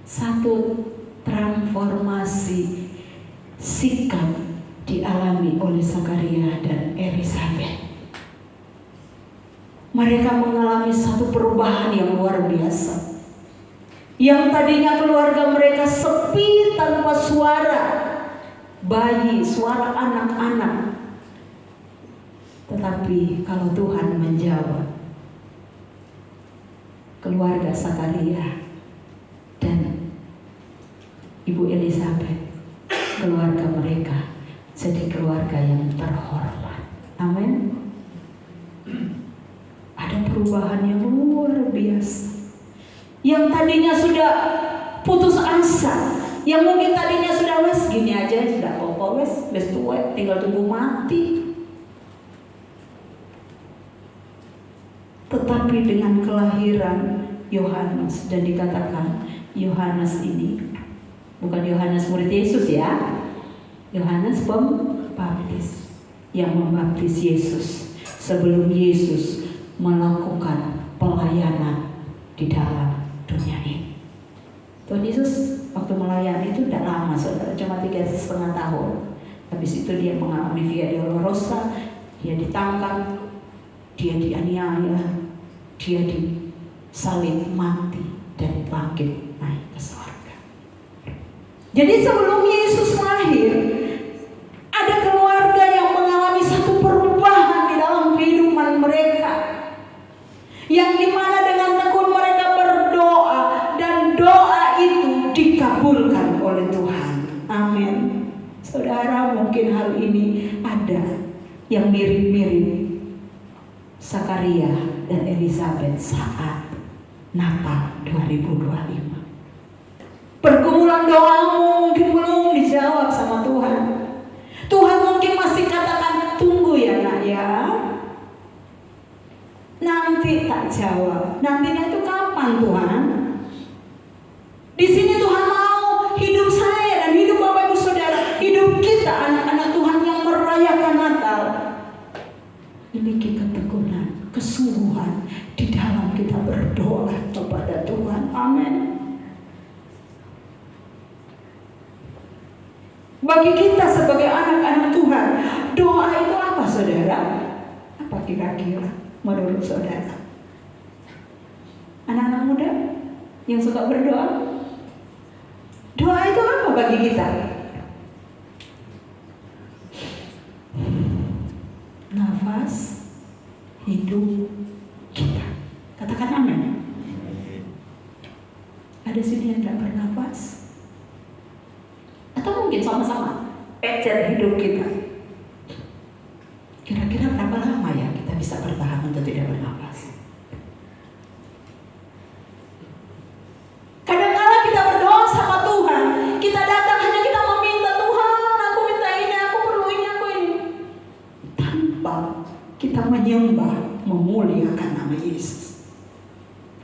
satu transformasi sikap dialami oleh Zakaria dan Elizabeth. Mereka mengalami satu perubahan yang luar biasa. Yang tadinya keluarga mereka sepi tanpa suara bayi, suara anak-anak, Tetapi kalau Tuhan menjawab, keluarga Zakaria dan Ibu Elizabeth, keluarga mereka jadi keluarga yang terhormat. Amin. Ada perubahan yang luar biasa. Yang tadinya sudah putus asa, yang mungkin tadinya sudah wes gini aja, sudah apa wes tua, tinggal tunggu mati. Tetapi dengan kelahiran Yohanes, dan dikatakan Yohanes ini bukan Yohanes murid Yesus ya, Yohanes Pembaptis yang membaptis Yesus sebelum Yesus melakukan pelayanan di dalam dunia ini. Tuhan Yesus waktu melayani itu tidak lama, saudara, cuma 3,5 tahun. Habis itu dia mengalami Via Dolorosa, dia ditangkap, dia dianiaya, dia disalib, mati, dan bangkit naik ke surga. Jadi sebelum Yesus lahir, ada keluarga yang mengalami satu perubahan di dalam kehidupan mereka, yang dimana dengan tekun mereka berdoa, dan doa itu dikabulkan oleh Tuhan. Amin. Saudara, mungkin hal ini ada yang mirip-mirip Zakaria dan Elizabeth saat Natal 2025. Pergumulan doamu mungkin belum dijawab sama Tuhan. Tuhan mungkin masih katakan, tunggu ya nak ya, nanti tak jawab. Nantinya itu kapan Tuhan? Di sini Tuhan mau hidup saya dan hidup Bapak Ibu Saudara, hidup kita anak-anak Tuhan yang merayakan Natal, memiliki ketekunan, kesungguhan di dalam kita berdoa kepada Tuhan. Amin. Bagi kita sebagai anak-anak Tuhan, doa itu apa, saudara? Apa kira-kira menurut saudara? Anak-anak muda yang suka berdoa, doa itu apa bagi kita? Nafas hidup kita. Katakan amin. Ada sini yang tidak bernafas? Atau mungkin sama-sama ecer hidup kita. Kira-kira berapa lama ya kita bisa bertahan untuk tidak bernafas? Kadang-kala kita berdoa sama Tuhan, kita datang hanya kita meminta, Tuhan aku minta ini, aku perlu ini, aku ini, tanpa kita menyembah, memuliakan nama Yesus.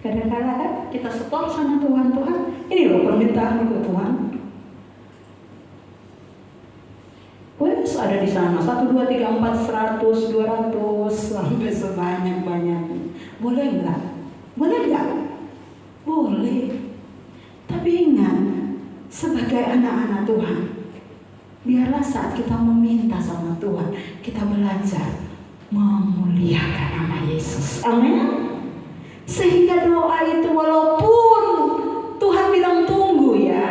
Kadang-kala kan kita setor sama Tuhan, Tuhan ini loh permintaanku Tuhan. Wes ada di sana 1, 2, 3, 4, 100, 200 sampai sebanyak-banyaknya. Boleh enggak? Boleh enggak? Boleh. Tapi ingat, sebagai anak-anak Tuhan, biarlah saat kita meminta sama Tuhan, kita belajar memuliakan nama Yesus. Amin. Sehingga doa itu walaupun Tuhan bilang tunggu ya,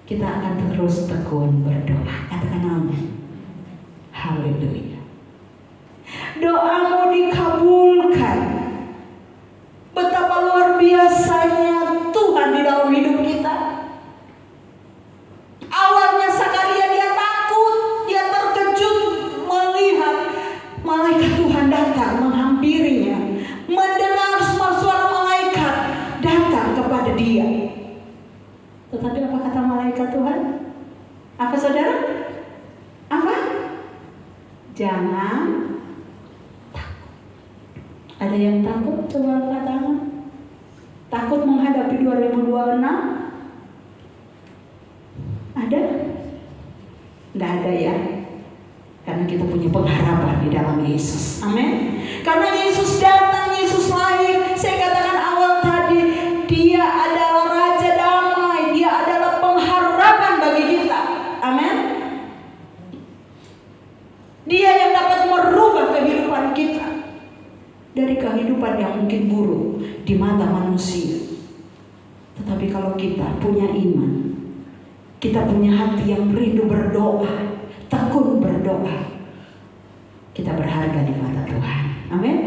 kita akan terus tekun berdoa. Katakan amin. Haleluya. Doamu dikabulkan. Betapa luar biasanya Tuhan di dalam hidup kita. Awalnya Zakaria dia takut, dia terkejut melihat malaikat Tuhan datang menghampirinya, mendengar suara malaikat datang kepada dia. Tetapi apa kata malaikat Tuhan? Apa saudara? Apa? Jangan takut. Ada yang takut? Coba angkat tangan. Takut menghadapi 2026? Ada? Tidak ada ya. Karena kita punya pengharapan di dalam Yesus. Amin. Karena Yesus datang, Yesus lahir. Saya katakan awal tadi, Dia adalah Raja Damai. Dia adalah pengharapan bagi kita. Amin. Dia yang dapat merubah kehidupan kita dari kehidupan yang mungkin buruk di mata manusia. Tetapi kalau kita punya iman, kita punya hati yang rindu berdoa, tekun berdoa, kita berharga di mata Tuhan. Amin.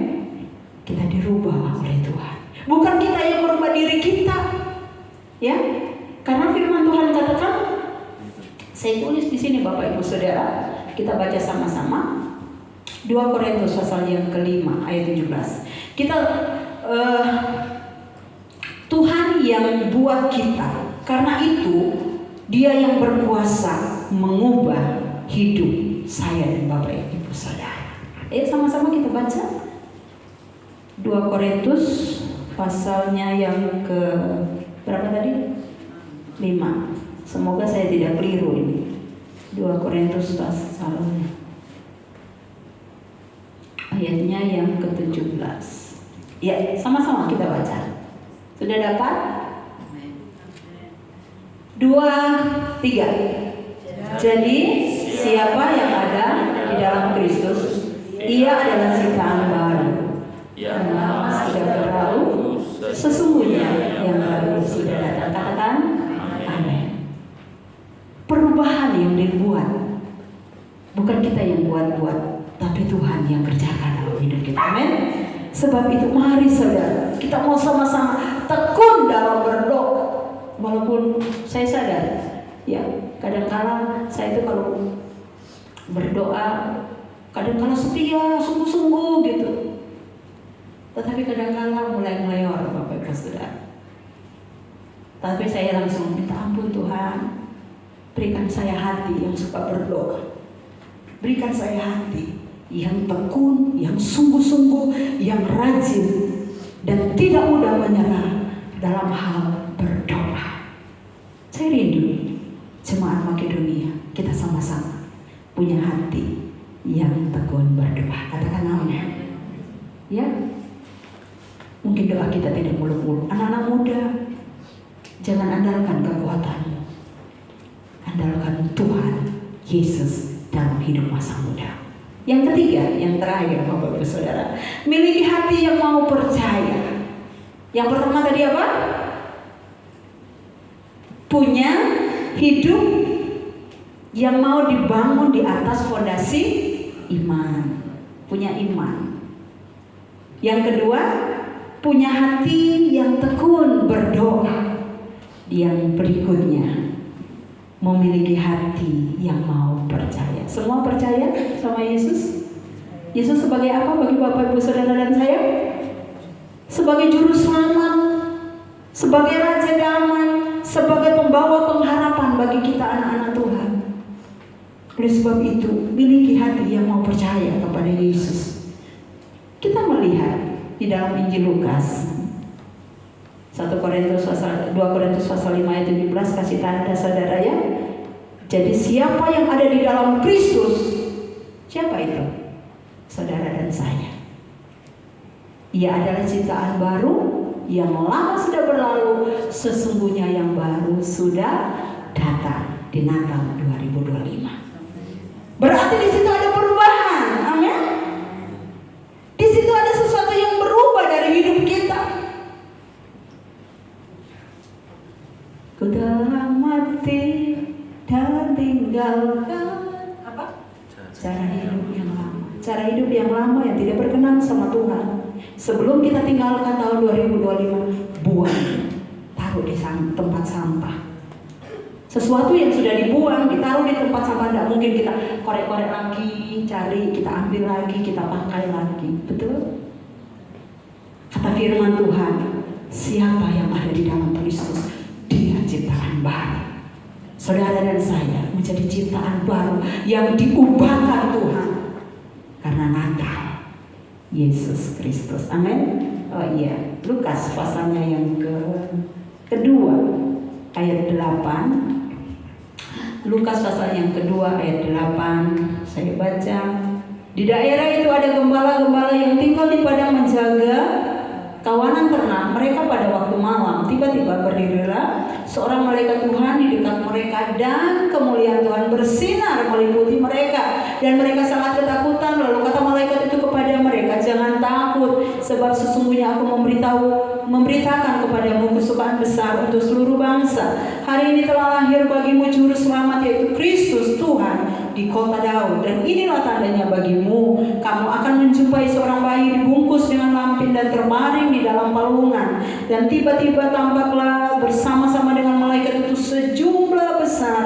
Kita dirubah oleh Tuhan. Bukan kita yang merubah diri kita. Ya. Karena firman Tuhan katakan, saya tulis di sini Bapak Ibu Saudara, kita baca sama-sama. 2 Korintus pasal yang kelima ayat 17. Kita Tuhan yang buat kita. Karena itu Dia yang berkuasa mengubah hidup saya dan Bapak Ibu Saudara. Sama-sama kita baca 2 Korintus pasalnya yang ke berapa tadi? 5. Semoga saya tidak keliru ini. 2 Korintus pasalnya ayatnya yang ke-17. Ya, sama-sama kita baca. Sudah dapat? 2, 3. Jadi siapa yang ada di dalam Kristus, ia adalah ciptaan baru. Yang lama sudah berlalu, sesungguhnya yang baru sudah datang. Katakan amin. Perubahan yang dibuat, bukan kita yang buat-buat, tapi Tuhan yang kerjakan dalam hidup kita. Amin. Sebab itu mari saudara, kita mau sama-sama tekun dalam berdoa. Walaupun saya sadar, ya kadang-kala saya itu kalau berdoa, kadang-kala setia, sungguh-sungguh gitu. Tetapi kadang-kala mulai ngeleor Bapak Ibu Saudara. Tapi saya langsung minta ampun Tuhan, berikan saya hati yang suka berdoa. Berikan saya hati yang tekun, yang sungguh-sungguh, yang rajin, dan tidak mudah menyerah dalam hal berdoa. Saya rindu jemaat Makedonia, kita sama-sama punya hati yang tekun berdoa. Katakan amin. Ya, mungkin doa kita tidak muluk-muluk. Anak-anak muda, jangan andalkan kekuatanmu, andalkan Tuhan Yesus dalam hidup masa muda. Yang ketiga, yang terakhir Bapak Ibu Saudara, miliki hati yang mau percaya. Yang pertama tadi apa? Punya hidup yang mau dibangun di atas fondasi iman. Punya iman. Yang kedua, punya hati yang tekun berdoa. Yang berikutnya, memiliki hati yang mau percaya. Semua percaya sama Yesus? Yesus sebagai apa bagi Bapak Ibu Saudara dan saya? Sebagai juru selamat, sebagai raja damai, sebagai pembawa pengharapan bagi kita anak-anak Tuhan. Oleh sebab itu, miliki hati yang mau percaya kepada Yesus. Kita melihat di dalam Injil Lukas 2 Korintus pasal 5 ayat 17, kasih tanda saudara ya. Jadi siapa yang ada di dalam Kristus, siapa itu? Saudara dan saya. Ia adalah ciptaan baru, yang lama sudah berlalu, sesungguhnya yang baru sudah datang di Natal 2025. Berarti di situ ada perubahan, amin. Di situ ada sesuatu yang berubah dari hidup kita. Ku telah mati dan tinggalkan apa? Cara hidup yang lama. Cara hidup yang lama yang tidak berkenan sama Tuhan. Sebelum kita tinggalkan tahun 2025, buang, taruh di tempat sampah. Sesuatu yang sudah dibuang, ditaruh di tempat sampah, tidak mungkin kita korek-korek lagi, cari, kita ambil lagi, kita pakai lagi. Betul? Kata firman Tuhan, siapa yang ada di dalam Kristus, dia ciptaan baru. Saudara dan saya menjadi ciptaan baru yang diubahkan Tuhan karena Natal Yesus Kristus. Amin. Oh iya, Lukas pasalnya yang kedua ayat 8. Lukas pasal yang kedua ayat 8. Saya baca. Di daerah itu ada gembala-gembala yang tinggal di padang menjaga kawanan ternak mereka pada waktu malam. Tiba-tiba berdirilah seorang malaikat Tuhan di dekat mereka, dan kemuliaan Tuhan bersinar meliputi mereka, dan mereka sangat ketakutan. Lalu kata malaikat itu kepada mereka, jangan takut, sebab sesungguhnya aku memberitakan kepadamu kesukaan besar untuk seluruh bangsa. Hari ini telah lahir bagimu juru selamat, yaitu Kristus Tuhan di kota Daud. Dan inilah tandanya bagimu, kamu akan menjumpai seorang bayi dibungkus dengan lampin dan terbaring di dalam palungan. Dan tiba-tiba tampaklah bersama-sama dengan malaikat itu sejumlah besar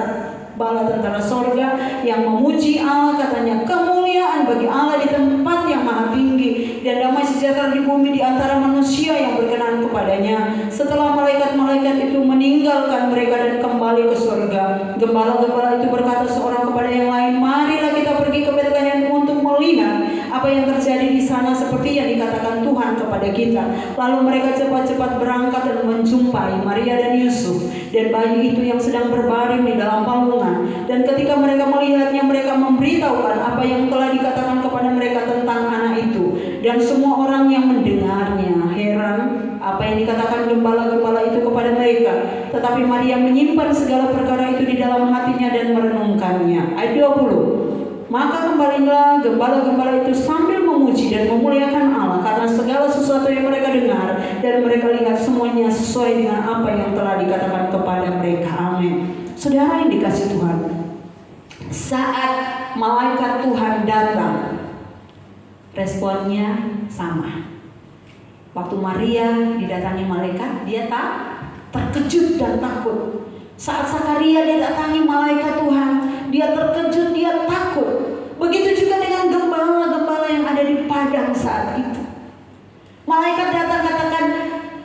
bala tentara sorga yang memuji Allah, katanya, kemuliaan bagi Allah di tempat yang maha tinggi, dan damai sejahtera di bumi di antara manusia yang berkenan kepadanya. Setelah malaikat-malaikat itu meninggalkan mereka dan kembali ke surga, gembala-gembala itu berkata seorang kepada yang lain, marilah kita pergi ke Betlehem untuk melihat apa yang terjadi di sana seperti yang dikatakan Tuhan kepada kita. Lalu mereka cepat-cepat berangkat dan menjumpai Maria dan Yusuf dan bayi itu yang sedang berbaring di dalam palungan. Dan ketika mereka melihatnya, mereka memberitahukan apa yang telah dikatakan kepada mereka tentang anak itu. Dan semua orang yang mendengarnya heran apa yang dikatakan gembala-gembala itu kepada mereka. Tetapi Maria menyimpan segala perkara itu di dalam hatinya dan merenungkannya. Ayat 20. Maka kembalilah gembala-gembala itu sambil memuji dan memuliakan Allah karena segala sesuatu yang mereka dengar dan mereka lihat semuanya sesuai dengan apa yang telah dikatakan kepada mereka. Amin. Saudara yang dikasih Tuhan, saat malaikat Tuhan datang, responnya sama. Waktu Maria didatangi malaikat, dia terkejut dan takut. Saat Zakaria didatangi malaikat Tuhan, dia terkejut, dia takut. Begitu juga dengan gembala-gembala yang ada di padang saat itu. Malaikat datang katakan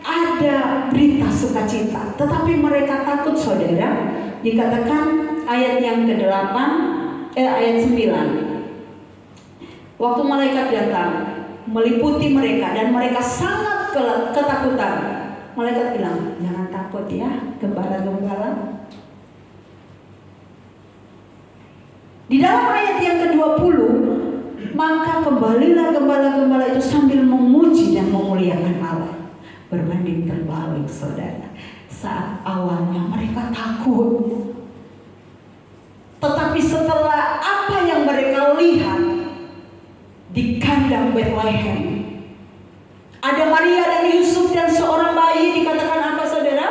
ada berita sukacita, tetapi mereka takut, saudara. Dikatakan ayat yang ke-8, ayat 9. Waktu malaikat datang meliputi mereka dan mereka sangat ketakutan. Malaikat bilang, jangan takut ya, gembala-gembala. Di dalam ayat yang ke-20, maka kembalilah gembala-gembala itu sambil memuji dan memuliakan Allah. Berbanding terbalik, saudara. Saat awalnya mereka takut, tetapi setelah apa yang mereka lihat di kandang Betlehem, ada Maria dan Yusuf dan seorang bayi, dikatakan apa, saudara?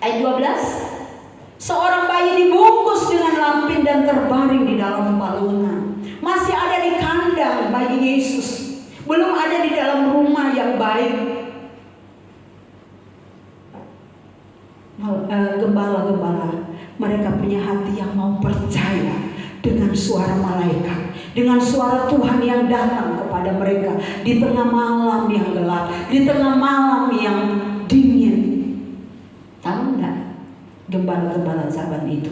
Ayat 12. Seorang bayi dibungkus dengan lampin dan terbaring di dalam palungan. Masih ada di kandang bayi Yesus, belum ada di dalam rumah yang baik. Gembala-gembala, mereka punya hati yang mau percaya dengan suara malaikat, dengan suara Tuhan yang datang kepada mereka di tengah malam yang gelap, di tengah malam yang dingin. Tahu enggak, gembala-gembala zaman itu,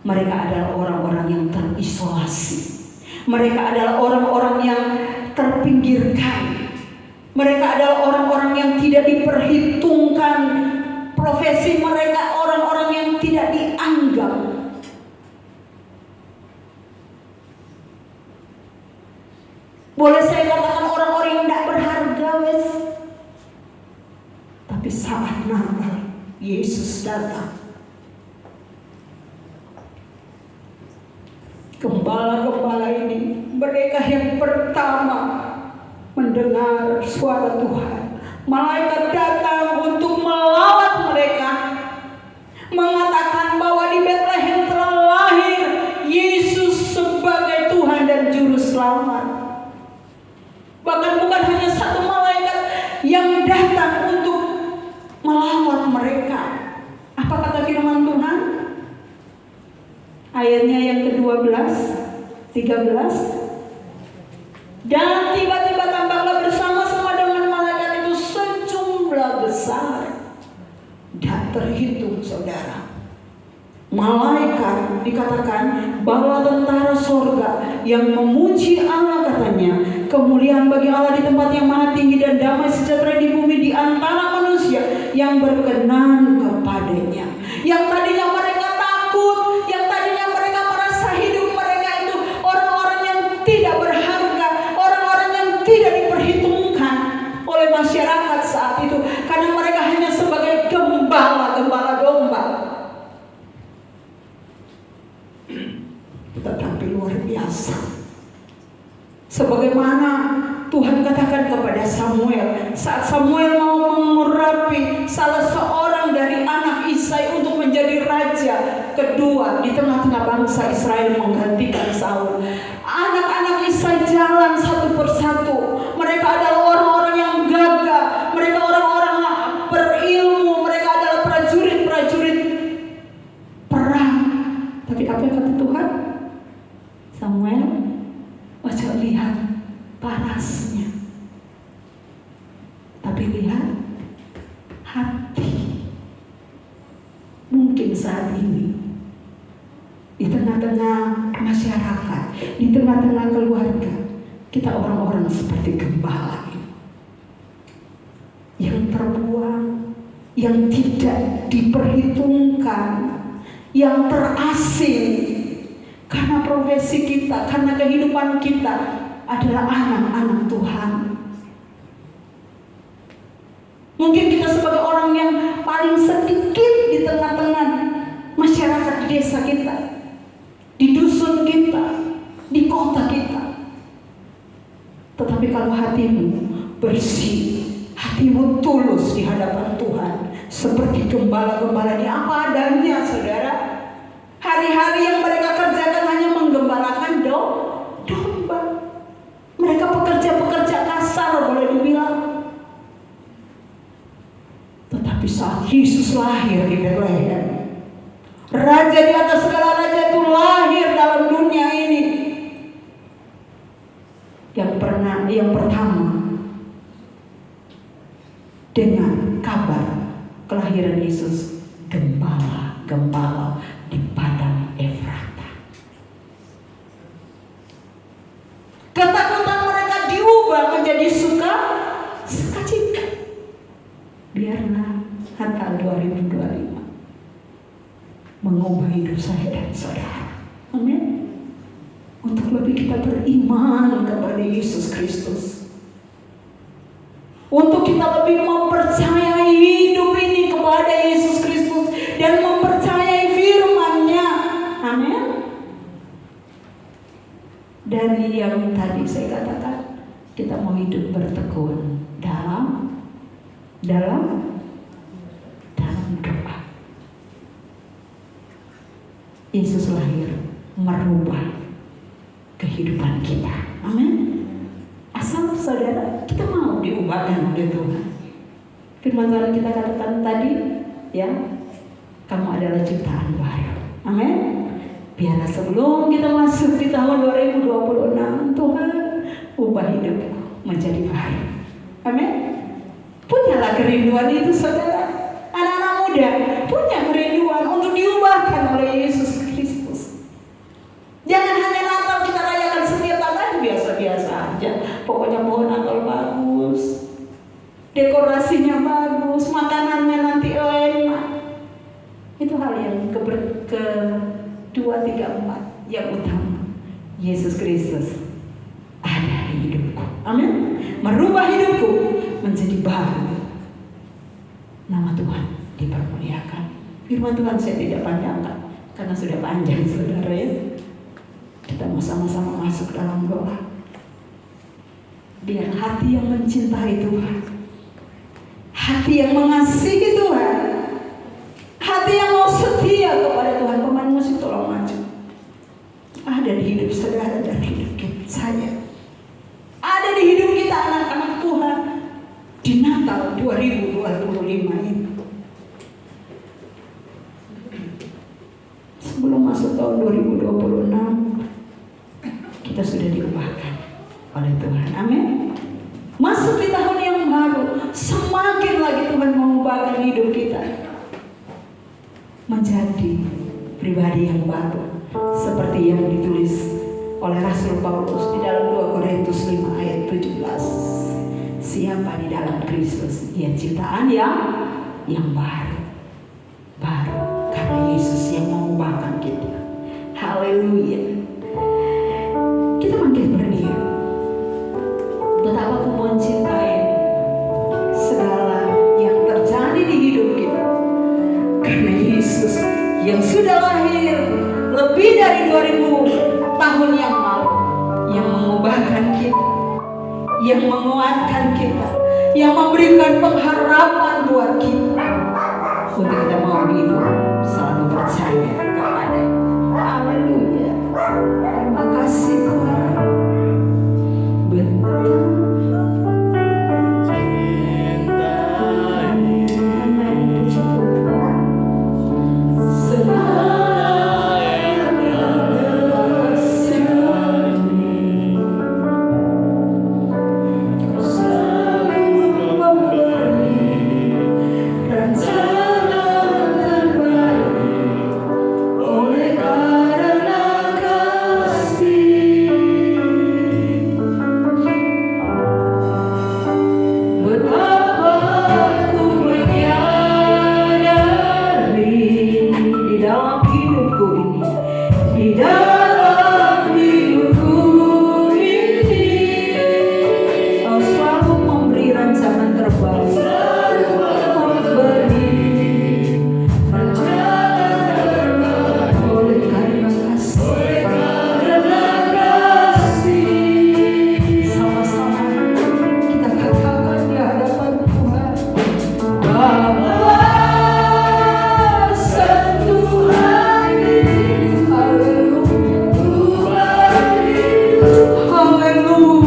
mereka adalah orang-orang yang terisolasi. Mereka adalah orang-orang yang terpinggirkan. Mereka adalah orang-orang yang tidak diperhitungkan profesi mereka, orang-orang yang tidak dianggap. Boleh saya katakan orang-orang yang tidak berharga, wes. Tapi saat Natal, Yesus datang, gembala-gembala ini, mereka yang pertama mendengar suara Tuhan. Malaikat datang untuk melawat mereka, mengatakan bahwa di Betlehem telah lahir Yesus sebagai Tuhan dan Juru Selamat. Bahkan bukan hanya satu malaikat yang datang untuk melawat mereka. Apa kata firman Tuhan? Ayatnya yang ke-12, 13. Dan tiba-tiba tampaklah bersama-sama dengan malaikat itu sejumlah besar, tidak terhitung, saudara. Malaikat, dikatakan bahwa tentara sorga yang memuji Allah, katanya, kemuliaan bagi Allah di tempat yang maha tinggi dan damai sejahtera di bumi di antara manusia yang berkenan kepadanya. Yang tadinya mereka takut, yang tadinya mereka merasa hidup mereka itu orang-orang yang tidak berharga, orang-orang yang tidak diperhitungkan oleh masyarakat saat itu, karena mereka hanya sebagai gembala-gembala domba. Tetapi luar biasa, sebagaimana Tuhan katakan kepada Samuel saat Samuel mau mengurapi salah seorang dari anak Isai untuk menjadi raja. kedua di tengah-tengah bangsa Israel menggantikan Saul. Anak-anak Israel jalan satu persatu. Mereka adalah orang-orang yang gagah. Mereka orang-orang berilmu. Mereka adalah prajurit-prajurit perang. Tapi apa yang kata Tuhan? Samuel, ojo lihat parasnya, tapi lihat hati. Mungkin saat ini di tengah-tengah masyarakat, di tengah-tengah keluarga, kita orang-orang seperti gembala yang terbuang, yang tidak diperhitungkan, yang terasing. Karena profesi kita, karena kehidupan kita adalah anak-anak Tuhan. Mungkin kita sebagai orang yang paling sedikit di tengah-tengah masyarakat di desa kita, di dusun kita, di kota kita. Tetapi kalau hatimu bersih, hatimu tulus di hadapan Tuhan, seperti gembala-gembala ini apa adanya, saudara. Hari-hari yang mereka kerjakan hanya menggembalakan domba. Mereka pekerja-pekerja kasar, boleh dibilang. Tetapi saat Yesus lahir di Bethlehem, Raja di atas segala raja itu lahir dalam dunia ini. Yang pertama dengan kabar kelahiran Yesus, gembala di padang Efrata. Ketakutan mereka diubah menjadi sukacita. Biarlah Natal 2025 mengubah hidup saya dan saudara. Amin. Untuk lebih kita beriman kepada Yesus Kristus. Untuk kita lebih mempercayai hidup ini kepada Yesus Kristus dan mempercayai firman-Nya. Amin. Dan yang tadi saya katakan, kita mau hidup bertekun dalam doa. Yesus lahir merubah kehidupan kita. Amin. Asal saudara kita mau diubahkan oleh Tuhan. Firman Tuhan kita katakan tadi, ya, kamu adalah ciptaan baru. Amin. Biarlah sebelum kita masuk di tahun 2026, Tuhan ubah hidupku menjadi baru. Amin. Punyalah kerinduan itu, saudara. Anak-anak muda punya kerinduan untuk diubahkan oleh Yesus Kristus. Jangan hanya Natal kita rayakan setiap tahun biasa-biasa aja. Pokoknya pohon Natal bagus, dekorasinya bagus, makanannya nanti enak. Itu hal yang kedua, tiga, empat yang utama. Yesus Kristus ada di hidupku. Amin. Merubah hidupku menjadi baru. Nama Tuhan dipermuliakan. Firman Tuhan saya tidak panjangkan karena sudah panjang, saudara, ya. Kita mau sama-sama masuk dalam doa. Biar hati yang mencintai Tuhan, hati yang mengasihi Tuhan, hati yang mau setia kepada Tuhan. Pemain musik tolong maju. Ada di hidup saudara dan hidup saya. Ada di hidup kita anak-anak Tuhan di Natal 2025 ini. Sebelum masuk tahun 2026, kita sudah diubahkan oleh Tuhan. Amin. Masuk di tahun yang baru, semakin lagi Tuhan mengubahkan hidup kita menjadi pribadi yang baru, seperti yang ditulis oleh Rasul Paulus di dalam 2 Korintus 5 ayat 17. Siapa di dalam Kristus, dia ciptaan yang baru karena Yesus yang mengubahkan kita. Haleluya. Kita bangkit berdiri. Betapa aku mencintai segala yang terjadi di hidup kita, karena Yesus yang sudah lahir lebih dari 2000 tahun yang lalu, yang mengubahkan kita, yang menguatkan kita, yang memberikan pengharapan buat kita untuk kita mau hidup selalu percaya kepada. Haleluya. Terima kasih Tuhan. Benar. Hallelujah.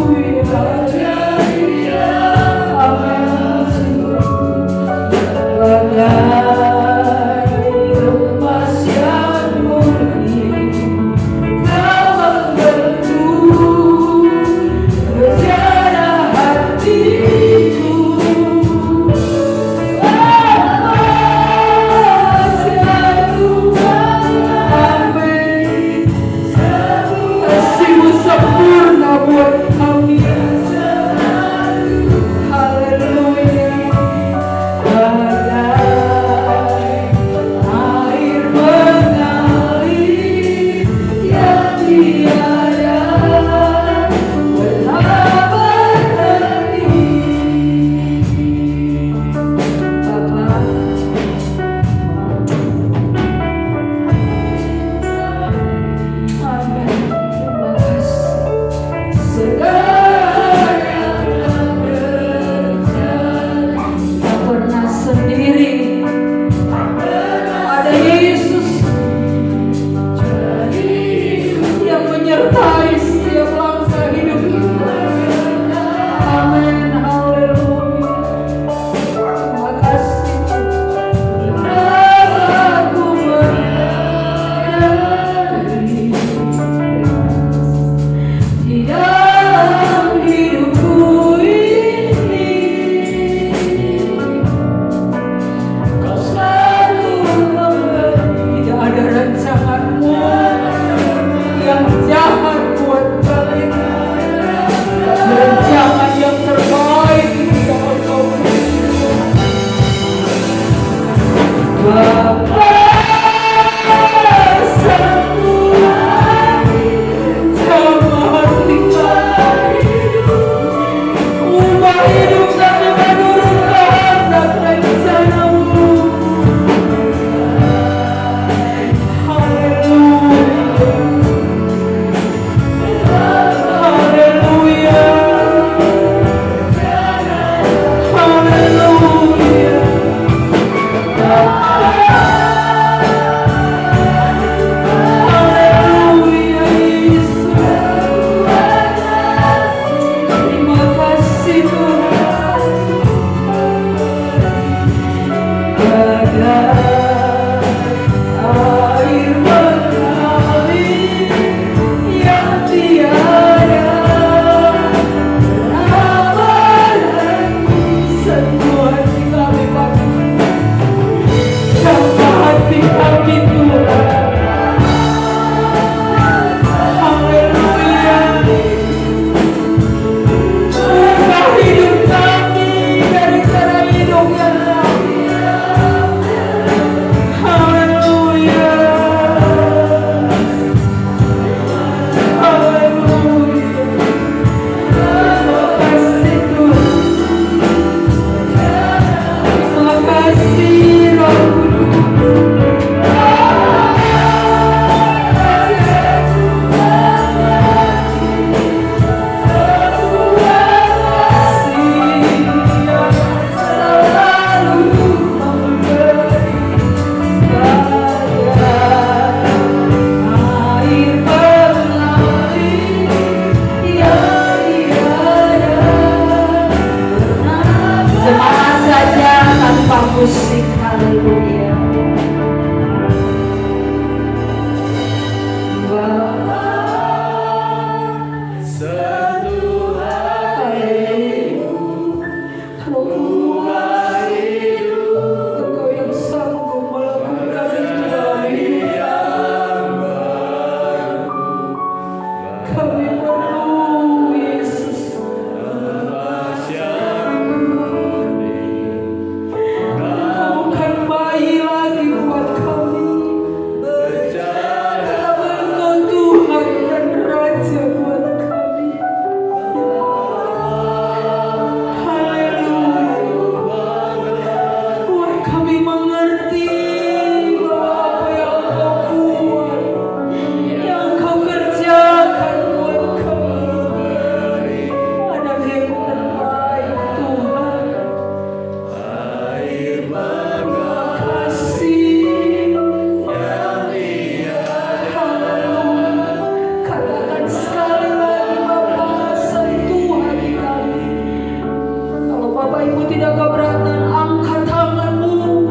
Bapak Ibu tidak keberatan, angkat tanganmu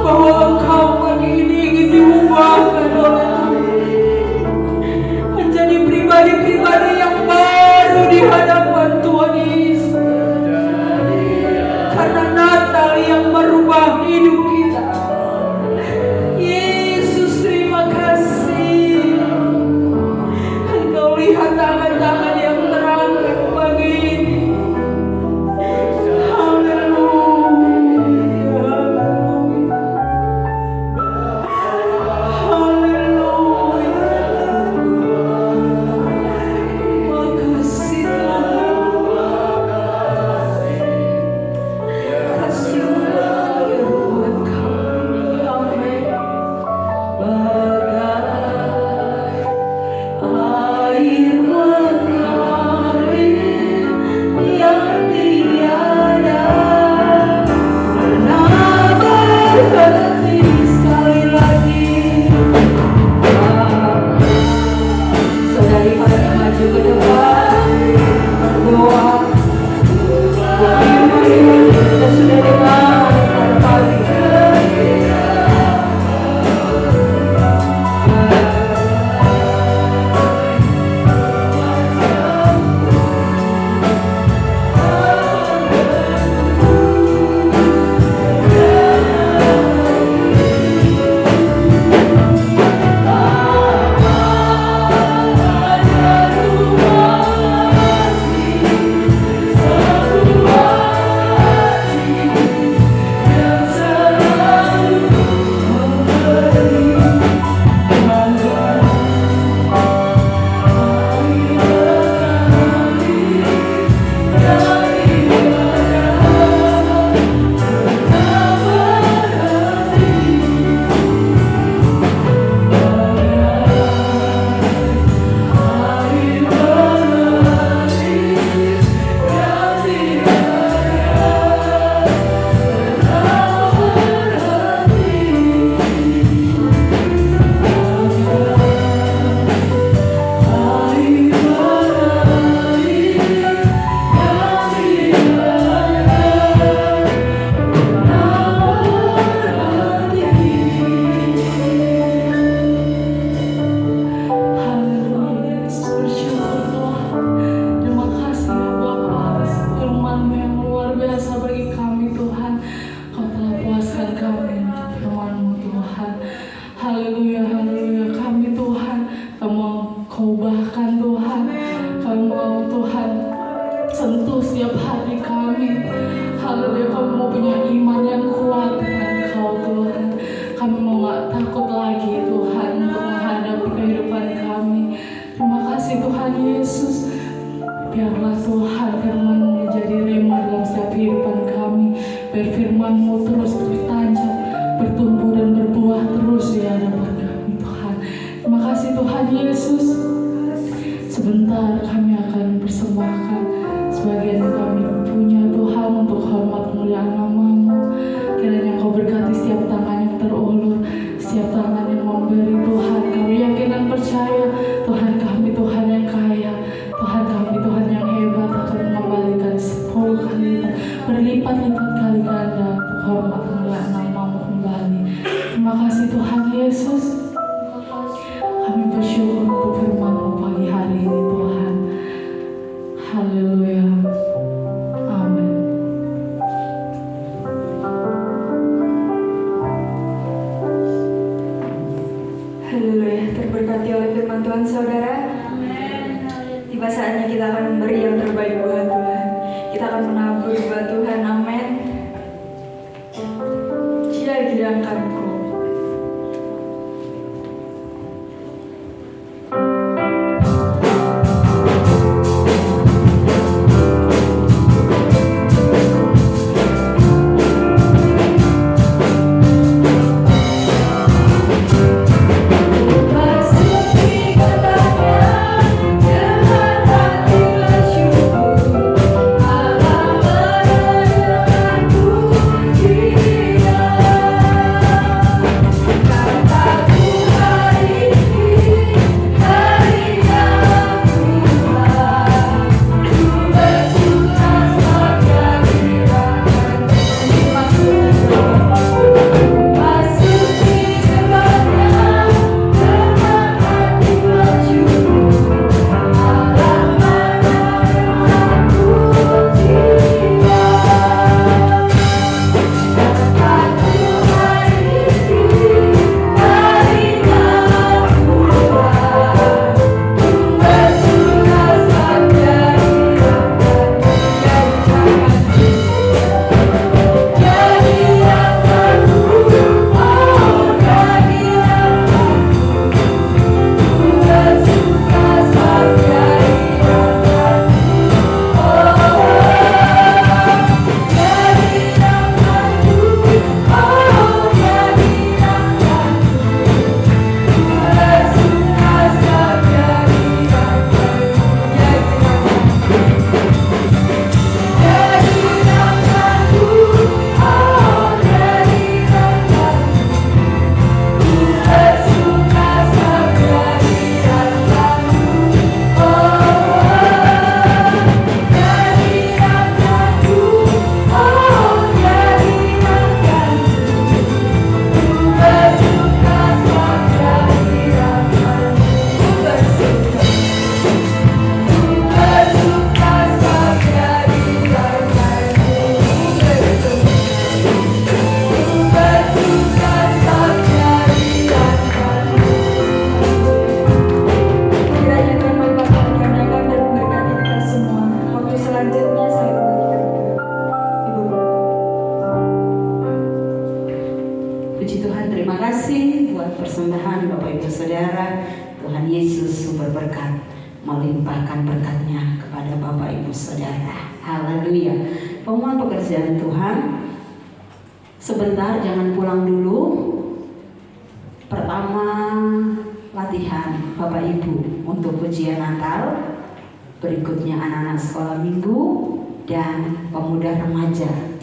bahwa engkau pagi ini ingin diubahkan oleh Tuhan menjadi pribadi-pribadi yang baru di hadapan Tuhan Yesus. Karena Natal yang merubah hidup kita. Yesus, terima kasih. Engkau lihat tangan-tangan yang terangkat pagi ini. mencurahkan berkatnya kepada Bapak Ibu Saudara. Haleluya. Pengumuman pekerjaan Tuhan. Sebentar, jangan pulang dulu. Pertama, latihan Bapak Ibu untuk pujian Natal. Berikutnya anak-anak sekolah minggu dan pemuda remaja.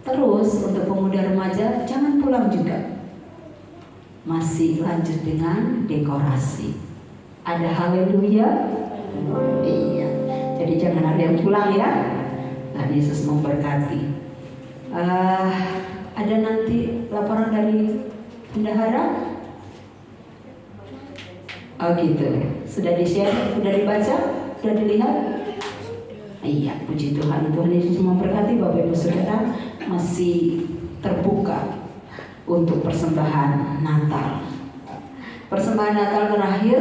Terus untuk pemuda remaja jangan pulang juga. Masih lanjut dengan dekorasi. Ada haleluya. Iya. Jadi jangan ada yang pulang ya. Tuhan Yesus memberkati. Ada nanti laporan dari bendahara? Oh gitu. Sudah di-share, sudah dibaca, sudah dilihat? Iya, puji Tuhan. Tuhan Yesus memberkati. Bapak Ibu Saudara masih terbuka untuk persembahan Natal. Persembahan Natal terakhir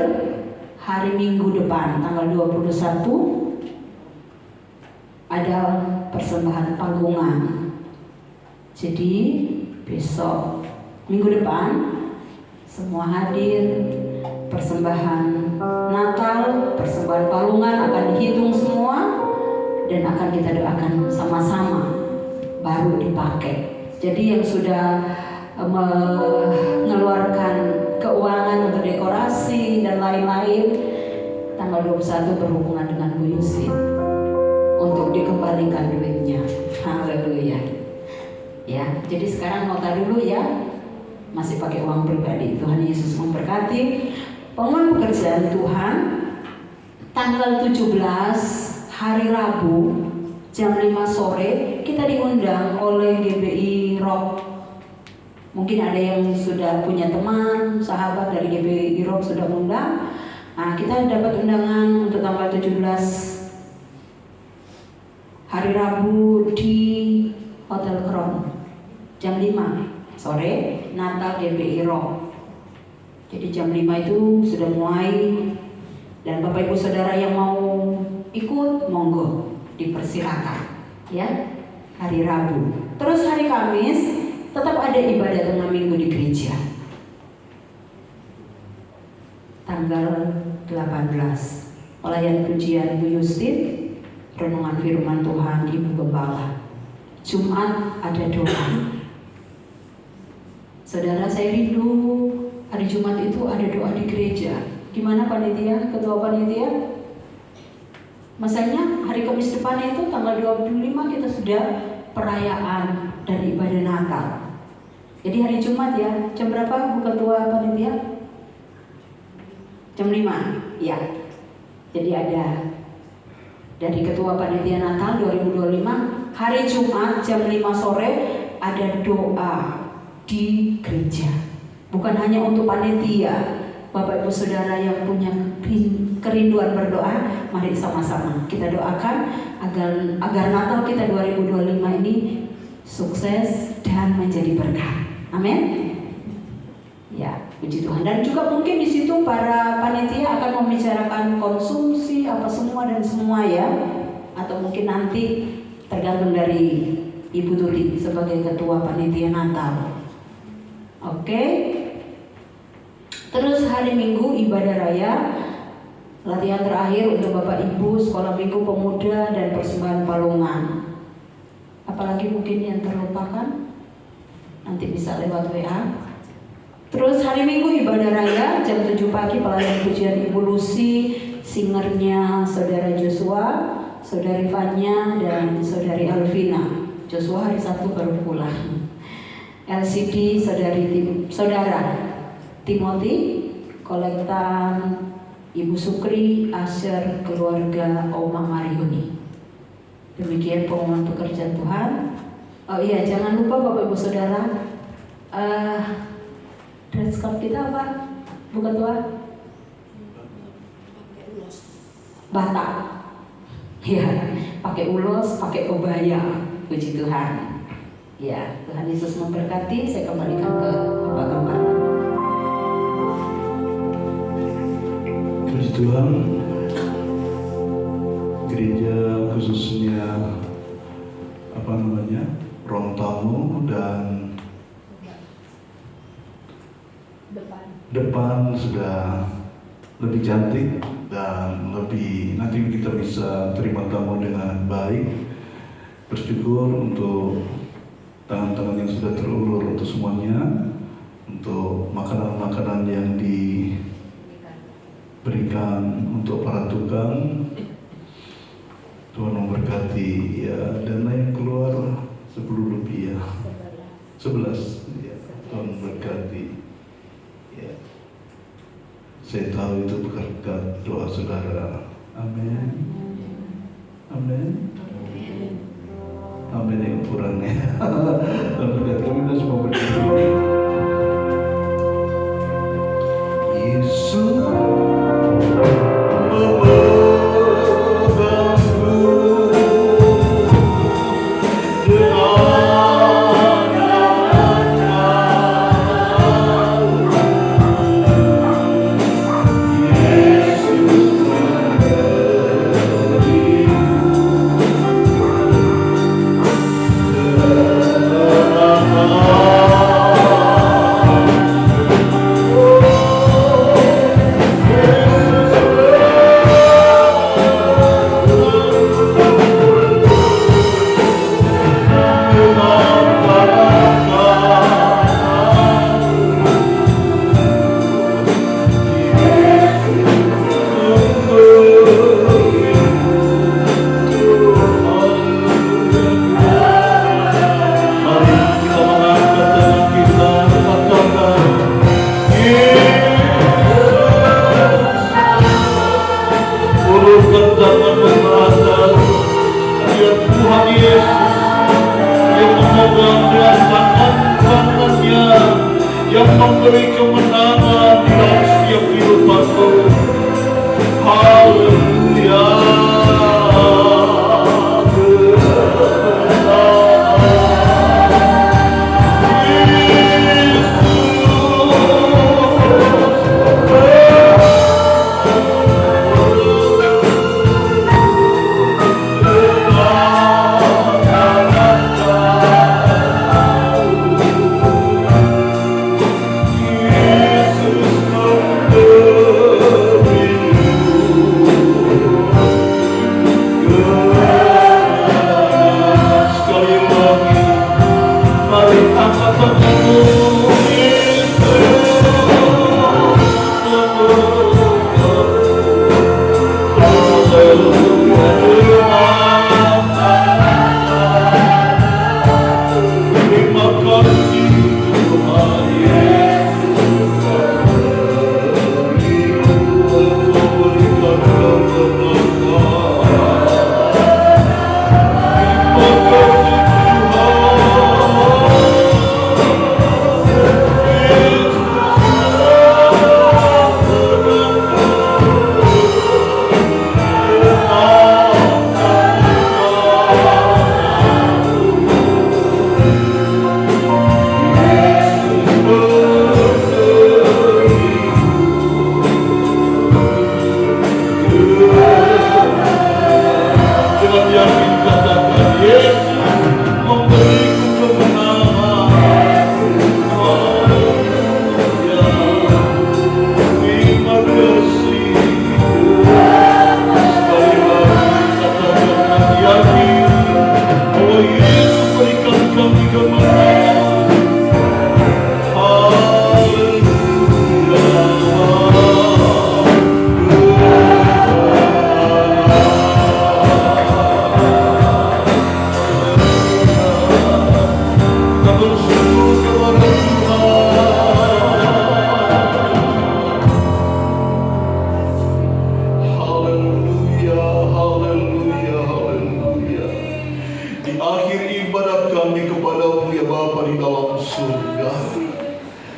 hari Minggu depan, tanggal 21, ada persembahan panggungan. Jadi besok Minggu depan semua hadir. Persembahan Natal, persembahan panggungan akan dihitung semua dan akan kita doakan sama-sama baru dipakai. Jadi yang sudah mengeluarkan keuangan untuk dekorasi dan lain-lain, tanggal 21 berhubungan dengan Bu Yusin untuk dikembalikan duitnya. Haleluya. Ya, jadi sekarang nota dulu ya. Masih pakai uang pribadi. Tuhan Yesus memberkati. Pengumuman pekerjaan Tuhan tanggal 17 hari Rabu jam 5 sore kita diundang oleh GBI Rock. Mungkin ada yang sudah punya teman, sahabat dari GBI Rock sudah undang. Nah, kita dapat undangan untuk tanggal 17 hari Rabu di Hotel Crown jam 5 sore, Natal GBI Rock. Jadi jam 5 itu sudah mulai. Dan Bapak Ibu Saudara yang mau ikut, monggo dipersilakan ya, hari Rabu. Terus hari Kamis tetap ada ibadah tengah minggu di gereja. Tanggal 18 pelayan pujian Bu Yustin, renungan firman Tuhan Ibu Gembala. Jumat ada doa. Saudara, saya rindu hari Jumat itu ada doa di gereja. Gimana panitia, ketua panitia? Masanya hari Kamis depan itu tanggal 25 kita sudah perayaan dari ibadah Natal. Jadi hari Jumat ya, jam berapa Bu Ketua Panitia? Jam 5, ya. Jadi ada dari Ketua Panitia Natal 2025, hari Jumat jam 5 sore ada doa di gereja. Bukan hanya untuk panitia, Bapak Ibu Saudara yang punya kerinduan berdoa, mari sama-sama kita doakan agar Natal kita 2025 ini sukses dan menjadi berkah. Amin. Ya, puji Tuhan. Dan juga mungkin di situ para panitia akan membicarakan konsumsi apa semua dan semua ya. Atau mungkin nanti tergantung dari Ibu Tuti sebagai ketua panitia Natal. Oke. Terus hari Minggu ibadah raya, latihan terakhir untuk Bapak Ibu sekolah minggu pemuda dan persembahan palungan. Apalagi mungkin yang terlupakan, nanti bisa lewat WA. Terus hari Minggu ibadah raya jam 7 pagi pelayan pujian Ibu Lucy, singernya Saudara Joshua, Saudari Fanya dan Saudari Alvina. Joshua hari Sabtu baru pulang. LCD Saudara Timothy, kolektan Ibu Sukri, Asher, keluarga Oma Mariuni. Demikian pengumuman pekerjaan Tuhan. Oh iya, jangan lupa Bapak Ibu Saudara, dress code kita apa? Bu Ketua? Batak. Ya, pakai ulos, pakai kebaya. Puji Tuhan. Ya, Tuhan Yesus memberkati. Saya kembalikan ke Bapak Gembala. Puji Tuhan, gereja khususnya ruang tamu dan depan sudah lebih cantik dan lebih nanti kita bisa terima tamu dengan baik. Bersyukur untuk tangan-tangan yang sudah terulur untuk semuanya, untuk makanan-makanan yang diberikan untuk para tukang. Tuhan memberkati ya, dana yang keluar 10 lebih ya, 11 ya. Tuhan memberkati ya. Saya tahu itu berkat doa saudara. Amin. Amin. Amin yang kurangnya. Tuhan berkati kami dan semua berkati. Yesus yang memberi kemenangan dalam setiap kehidupanku. Haleluya.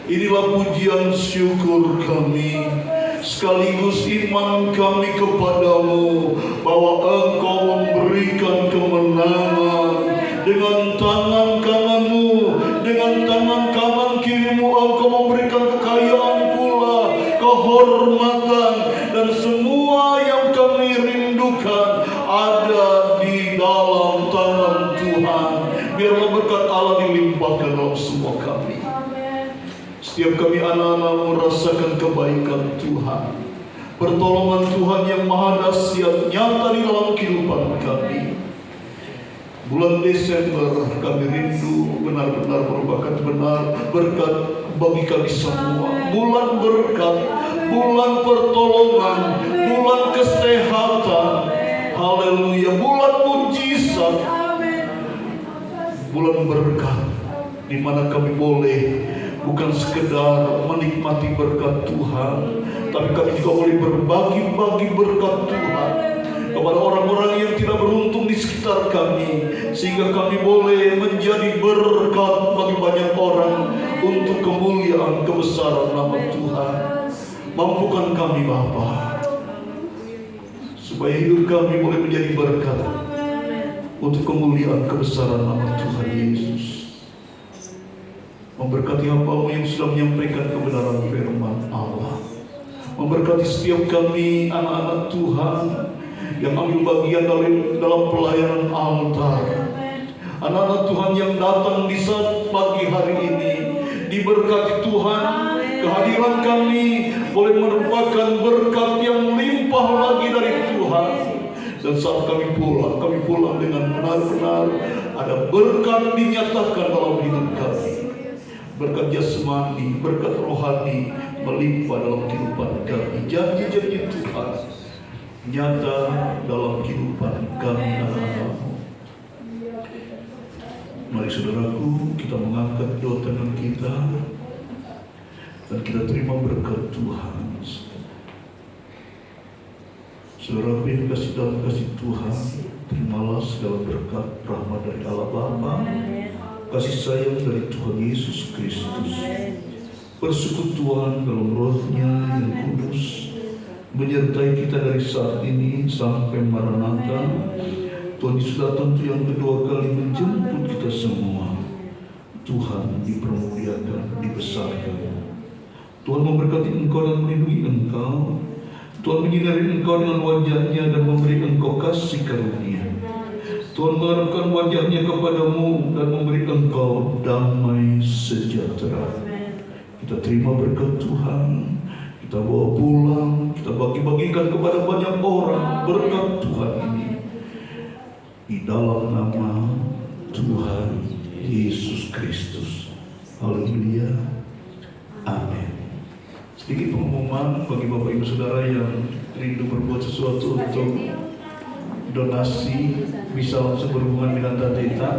Inilah pujian syukur kami, sekaligus iman kami kepadamu, bahwa Engkau memberikan kemenangan dengan tangan kananmu, dengan tangan kanan kirimu Engkau memberikan kekayaan pula, kehormatan, dan semua yang kami rindukan ada di dalam tangan Tuhan. Biarlah berkat Allah dilimpahkan dalam semua kami. Setiap kami anak-anakmu rasakan kebaikan Tuhan, Pertolongan Tuhan yang maha dahsyat nyata di dalam kehidupan kami. Bulan Desember kami rindu benar-benar merupakan benar berkat bagi kami semua. Bulan berkat, bulan pertolongan, bulan kesehatan. Haleluya, bulan mujizat, bulan berkat, di mana kami boleh bukan sekedar menikmati berkat Tuhan, tapi kami juga boleh berbagi-bagi berkat Tuhan kepada orang-orang yang tidak beruntung di sekitar kami, sehingga kami boleh menjadi berkat bagi banyak orang untuk kemuliaan kebesaran nama Tuhan. Mampukan kami Bapa, supaya hidup kami boleh menjadi berkat untuk kemuliaan kebesaran nama Tuhan Yesus. Memberkati hamba-Mu yang sudah menyampaikan kebenaran firman Allah. Memberkati setiap kami anak-anak Tuhan yang ambil bagian dalam pelayanan altar. Anak-anak Tuhan yang datang di saat pagi hari ini, diberkati Tuhan. Kehadiran kami boleh merupakan berkat yang limpah lagi dari Tuhan. Dan saat kami pulang dengan benar-benar ada berkat dinyatakan dalam hidup kami. Berkat jasmani, berkat rohani melimpah dalam kehidupan kami. Janji-janji Tuhan nyata dalam kehidupan kami anak-anak-Mu. Mari saudaraku, kita mengangkat kedua tangan kita dan kita terima berkat Tuhan. Saudara yang kasih dalam kasih Tuhan, terimalah segala berkat rahmat dari Allah Bapa, kasih sayang dari Tuhan Yesus Kristus, persekutuan dalam rohnya yang kudus menyertai kita dari saat ini sampai Maranatha. Tuhan Yesus datang yang kedua kali menjemput kita semua. Tuhan dipermuliakan, dibesarkan. Tuhan memberkati engkau dan melindungi engkau. Tuhan menyinari engkau dengan wajah-Nya dan memberi engkau kasih karunia. Tuhan mengarahkan wajah-Nya kepadamu dan memberi engkau damai sejahtera. Kita terima berkat Tuhan, kita bawa pulang, kita bagi-bagikan kepada banyak orang berkat Tuhan ini. Di dalam nama Tuhan Yesus Kristus. Haleluya. Amin. Sedikit pengumuman bagi Bapak Ibu Saudara yang rindu berbuat sesuatu untuk donasi, bisa langsung berhubungan dengan Tante Eta